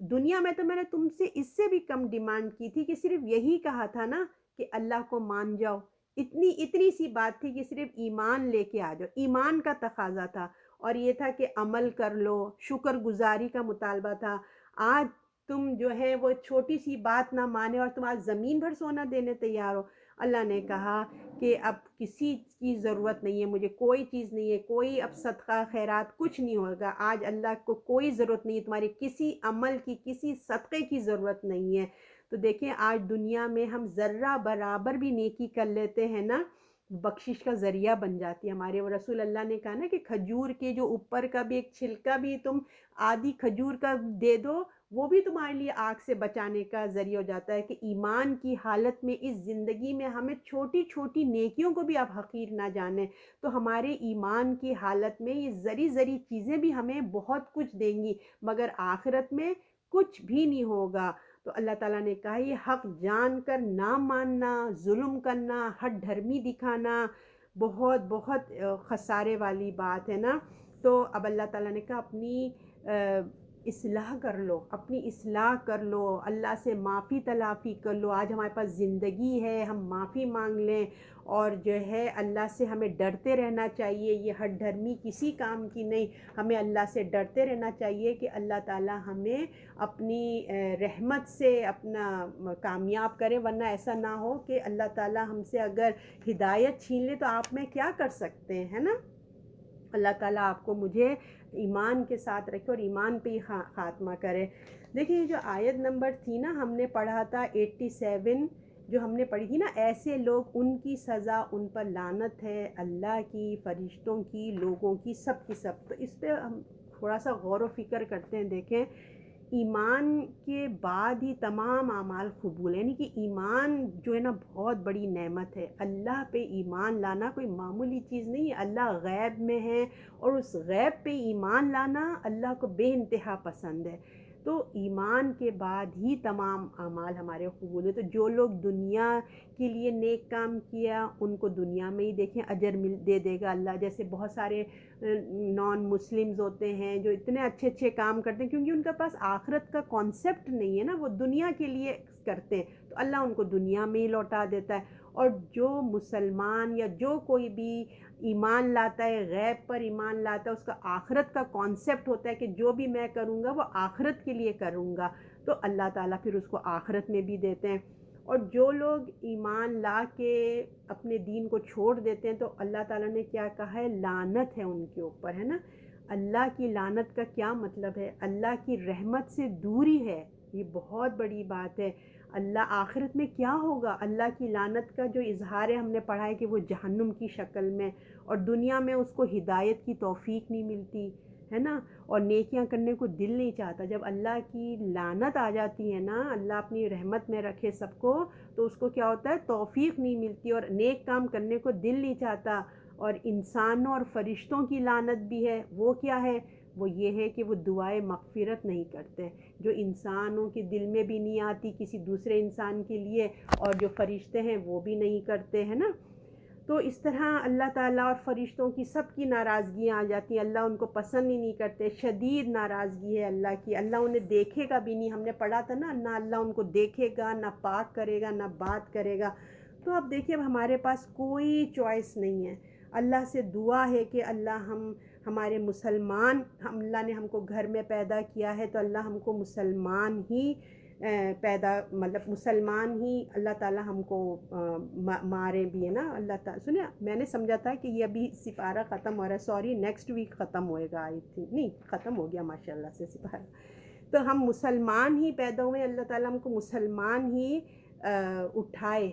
Speaker 1: دنیا میں تو میں نے تم سے اس سے بھی کم ڈیمانڈ کی تھی کہ صرف یہی کہا تھا نا کہ اللہ کو مان جاؤ، اتنی سی بات تھی کہ صرف ایمان لے کے آ جاؤ، ایمان کا تقاضا تھا، اور یہ تھا کہ عمل کر لو، شکر گزاری کا مطالبہ تھا۔ آج تم جو ہے وہ چھوٹی سی بات نہ مانے اور تم آج زمین بھر سونا دینے تیار ہو۔ اللہ نے کہا کہ اب کسی کی ضرورت نہیں ہے، مجھے کوئی چیز نہیں ہے، کوئی اب صدقہ خیرات کچھ نہیں ہوگا، آج اللہ کو کوئی ضرورت نہیں ہے، تمہارے کسی عمل کی، کسی صدقے کی ضرورت نہیں ہے۔ تو دیکھیں آج دنیا میں ہم ذرہ برابر بھی نیکی کر لیتے ہیں نا، بخشش کا ذریعہ بن جاتی ہے۔ ہمارے وہ رسول اللہ نے کہا نا کہ کھجور کے جو اوپر کا بھی ایک چھلکا بھی تم آدھی کھجور کا دے دو، وہ بھی تمہارے لیے آگ سے بچانے کا ذریعہ ہو جاتا ہے۔ کہ ایمان کی حالت میں اس زندگی میں ہمیں چھوٹی چھوٹی نیکیوں کو بھی آپ حقیر نہ جانیں، تو ہمارے ایمان کی حالت میں یہ ذری چیزیں بھی ہمیں بہت کچھ دیں گی، مگر آخرت میں کچھ بھی نہیں ہوگا۔ تو اللہ تعالیٰ نے کہا یہ حق جان کر نہ ماننا، ظلم کرنا، ہٹ دھرمی دکھانا، بہت بہت خسارے والی بات ہے نا. تو اب اللہ تعالیٰ نے کہا اپنی اصلاح کر لو، اپنی اصلاح کر لو، اللہ سے معافی تلافی کر لو. آج ہمارے پاس زندگی ہے، ہم معافی مانگ لیں، اور جو ہے اللہ سے ہمیں ڈرتے رہنا چاہیے. یہ ہٹ دھرمی کسی کام کی نہیں، ہمیں اللہ سے ڈرتے رہنا چاہیے کہ اللہ تعالیٰ ہمیں اپنی رحمت سے اپنا کامیاب کرے. ورنہ ایسا نہ ہو کہ اللہ تعالیٰ ہم سے اگر ہدایت چھین لے تو آپ میں کیا کر سکتے ہیں، ہے نا. اللہ تعالیٰ آپ کو مجھے ایمان کے ساتھ رکھے اور ایمان پہ ہی خاتمہ کرے. دیکھیں یہ جو آیت نمبر تھی نا، ہم نے پڑھا تھا 87 جو ہم نے پڑھی تھی نا، ایسے لوگ ان کی سزا ان پر لعنت ہے، اللہ کی، فرشتوں کی، لوگوں کی، سب کی سب. تو اس پہ ہم تھوڑا سا غور و فکر کرتے ہیں. دیکھیں ایمان کے بعد ہی تمام اعمال قبول ہیں، یعنی کہ ایمان جو ہے نا بہت بڑی نعمت ہے. اللہ پہ ایمان لانا کوئی معمولی چیز نہیں ہے. اللہ غیب میں ہے اور اس غیب پہ ایمان لانا اللہ کو بے انتہا پسند ہے. تو ایمان کے بعد ہی تمام اعمال ہمارے قبول ہیں. تو جو لوگ دنیا کے لیے نیک کام کیا ان کو دنیا میں ہی دیکھیں اجر دے دے گا اللہ. جیسے بہت سارے نان مسلمز ہوتے ہیں جو اتنے اچھے اچھے کام کرتے ہیں، کیونکہ ان کے پاس آخرت کا کانسیپٹ نہیں ہے نا، وہ دنیا کے لیے کرتے ہیں تو اللہ ان کو دنیا میں ہی لوٹا دیتا ہے. اور جو مسلمان یا جو کوئی بھی ایمان لاتا ہے، غیب پر ایمان لاتا ہے، اس کا آخرت کا کانسیپٹ ہوتا ہے کہ جو بھی میں کروں گا وہ آخرت کے لیے کروں گا، تو اللہ تعالیٰ پھر اس کو آخرت میں بھی دیتے ہیں. اور جو لوگ ایمان لا کے اپنے دین کو چھوڑ دیتے ہیں تو اللہ تعالیٰ نے کیا کہا ہے، لعنت ہے ان کے اوپر، ہے نا. اللہ کی لعنت کا کیا مطلب ہے؟ اللہ کی رحمت سے دوری ہے. یہ بہت بڑی بات ہے. اللہ آخرت میں کیا ہوگا؟ اللہ کی لعنت کا جو اظہار ہے، ہم نے پڑھا ہے کہ وہ جہنم کی شکل میں، اور دنیا میں اس کو ہدایت کی توفیق نہیں ملتی، ہے نا، اور نیکیاں کرنے کو دل نہیں چاہتا. جب اللہ کی لعنت آ جاتی ہے نا، اللہ اپنی رحمت میں رکھے سب کو، تو اس کو کیا ہوتا ہے، توفیق نہیں ملتی اور نیک کام کرنے کو دل نہیں چاہتا. اور انسانوں اور فرشتوں کی لعنت بھی ہے. وہ کیا ہے؟ وہ یہ ہے کہ وہ دعائے مغفرت نہیں کرتے، جو انسانوں کے دل میں بھی نہیں آتی کسی دوسرے انسان کے لیے، اور جو فرشتے ہیں وہ بھی نہیں کرتے، ہے نا. تو اس طرح اللہ تعالیٰ اور فرشتوں کی سب کی ناراضگیاں آ جاتی ہیں. اللہ ان کو پسند ہی نہیں کرتے، شدید ناراضگی ہے اللہ کی. اللہ انہیں دیکھے گا بھی نہیں. ہم نے پڑھا تھا نا، نہ اللہ ان کو دیکھے گا، نہ پاک کرے گا، نہ بات کرے گا. تو اب دیکھیے اب ہمارے پاس کوئی چوائس نہیں ہے. اللہ سے دعا ہے کہ اللہ ہمارے مسلمان، اللہ نے ہم کو گھر میں پیدا کیا ہے تو اللہ ہم کو مسلمان ہی مطلب مسلمان ہی اللہ تعالیٰ ہم کو مارے بھی، ہے نا. اللہ تعالیٰ سنیں، میں نے سمجھا تھا کہ یہ ابھی سپارہ ختم ہو رہا ہے، سوری نیکسٹ ویک ختم ہوئے گا، آئی تھنک نہیں ختم ہو گیا ماشاء اللہ سے سپارہ. تو ہم مسلمان ہی پیدا ہوئے، اللہ تعالیٰ ہم کو مسلمان ہی اٹھائے.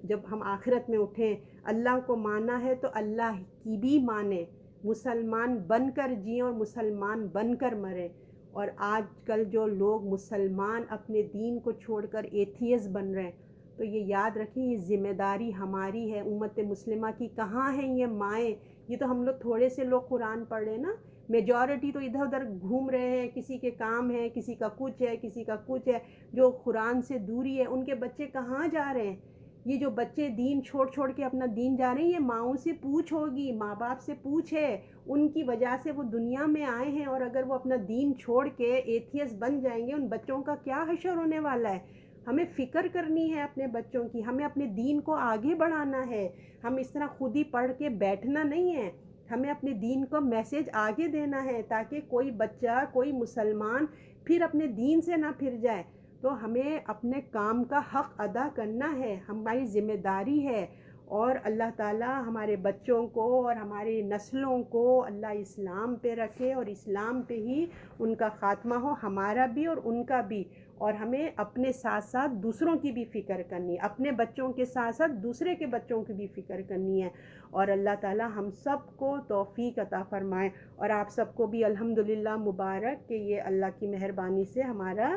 Speaker 1: جب ہم آخرت میں اٹھیں، اللہ کو مانا ہے تو اللہ کی بھی مانے، مسلمان بن کر جئیں اور مسلمان بن کر مریں. اور آج کل جو لوگ مسلمان اپنے دین کو چھوڑ کر ایتھیس بن رہے ہیں، تو یہ یاد رکھیں یہ ذمہ داری ہماری ہے. امت مسلمہ کی کہاں ہیں یہ مائیں؟ یہ تو ہم لوگ تھوڑے سے لوگ قرآن پڑھ رہے ہیں نا، میجورٹی تو ادھر ادھر گھوم رہے ہیں، کسی کے کام ہے، کسی کا کچھ ہے، کسی کا کچھ ہے. جو قرآن سے دوری ہے ان کے بچے کہاں جا رہے ہیں؟ یہ جو بچے دین چھوڑ چھوڑ کے اپنا دین جا رہے ہیں، یہ ماؤں سے پوچھ ہوگی، ماں باپ سے پوچھ ہے. ان کی وجہ سے وہ دنیا میں آئے ہیں، اور اگر وہ اپنا دین چھوڑ کے ایتھیس بن جائیں گے، ان بچوں کا کیا حشر ہونے والا ہے؟ ہمیں فکر کرنی ہے اپنے بچوں کی، ہمیں اپنے دین کو آگے بڑھانا ہے. ہم اس طرح خود ہی پڑھ کے بیٹھنا نہیں ہے، ہمیں اپنے دین کو میسیج آگے دینا ہے تاکہ کوئی بچہ، کوئی مسلمان پھر اپنے دین سے نہ پھر جائے. تو ہمیں اپنے کام کا حق ادا کرنا ہے، ہماری ذمہ داری ہے. اور اللہ تعالیٰ ہمارے بچوں کو اور ہماری نسلوں کو اللہ اسلام پہ رکھے، اور اسلام پہ ہی ان کا خاتمہ ہو، ہمارا بھی اور ان کا بھی. اور ہمیں اپنے ساتھ ساتھ دوسروں کی بھی فکر کرنی ہے، اپنے بچوں کے ساتھ ساتھ دوسرے کے بچوں کی بھی فکر کرنی ہے. اور اللہ تعالیٰ ہم سب کو توفیق عطا فرمائے، اور آپ سب کو بھی الحمدللہ مبارک کہ یہ اللہ کی مہربانی سے ہمارا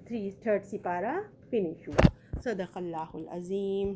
Speaker 1: 3rd سپارہ فنش ہوا. صدق اللہ العظیم.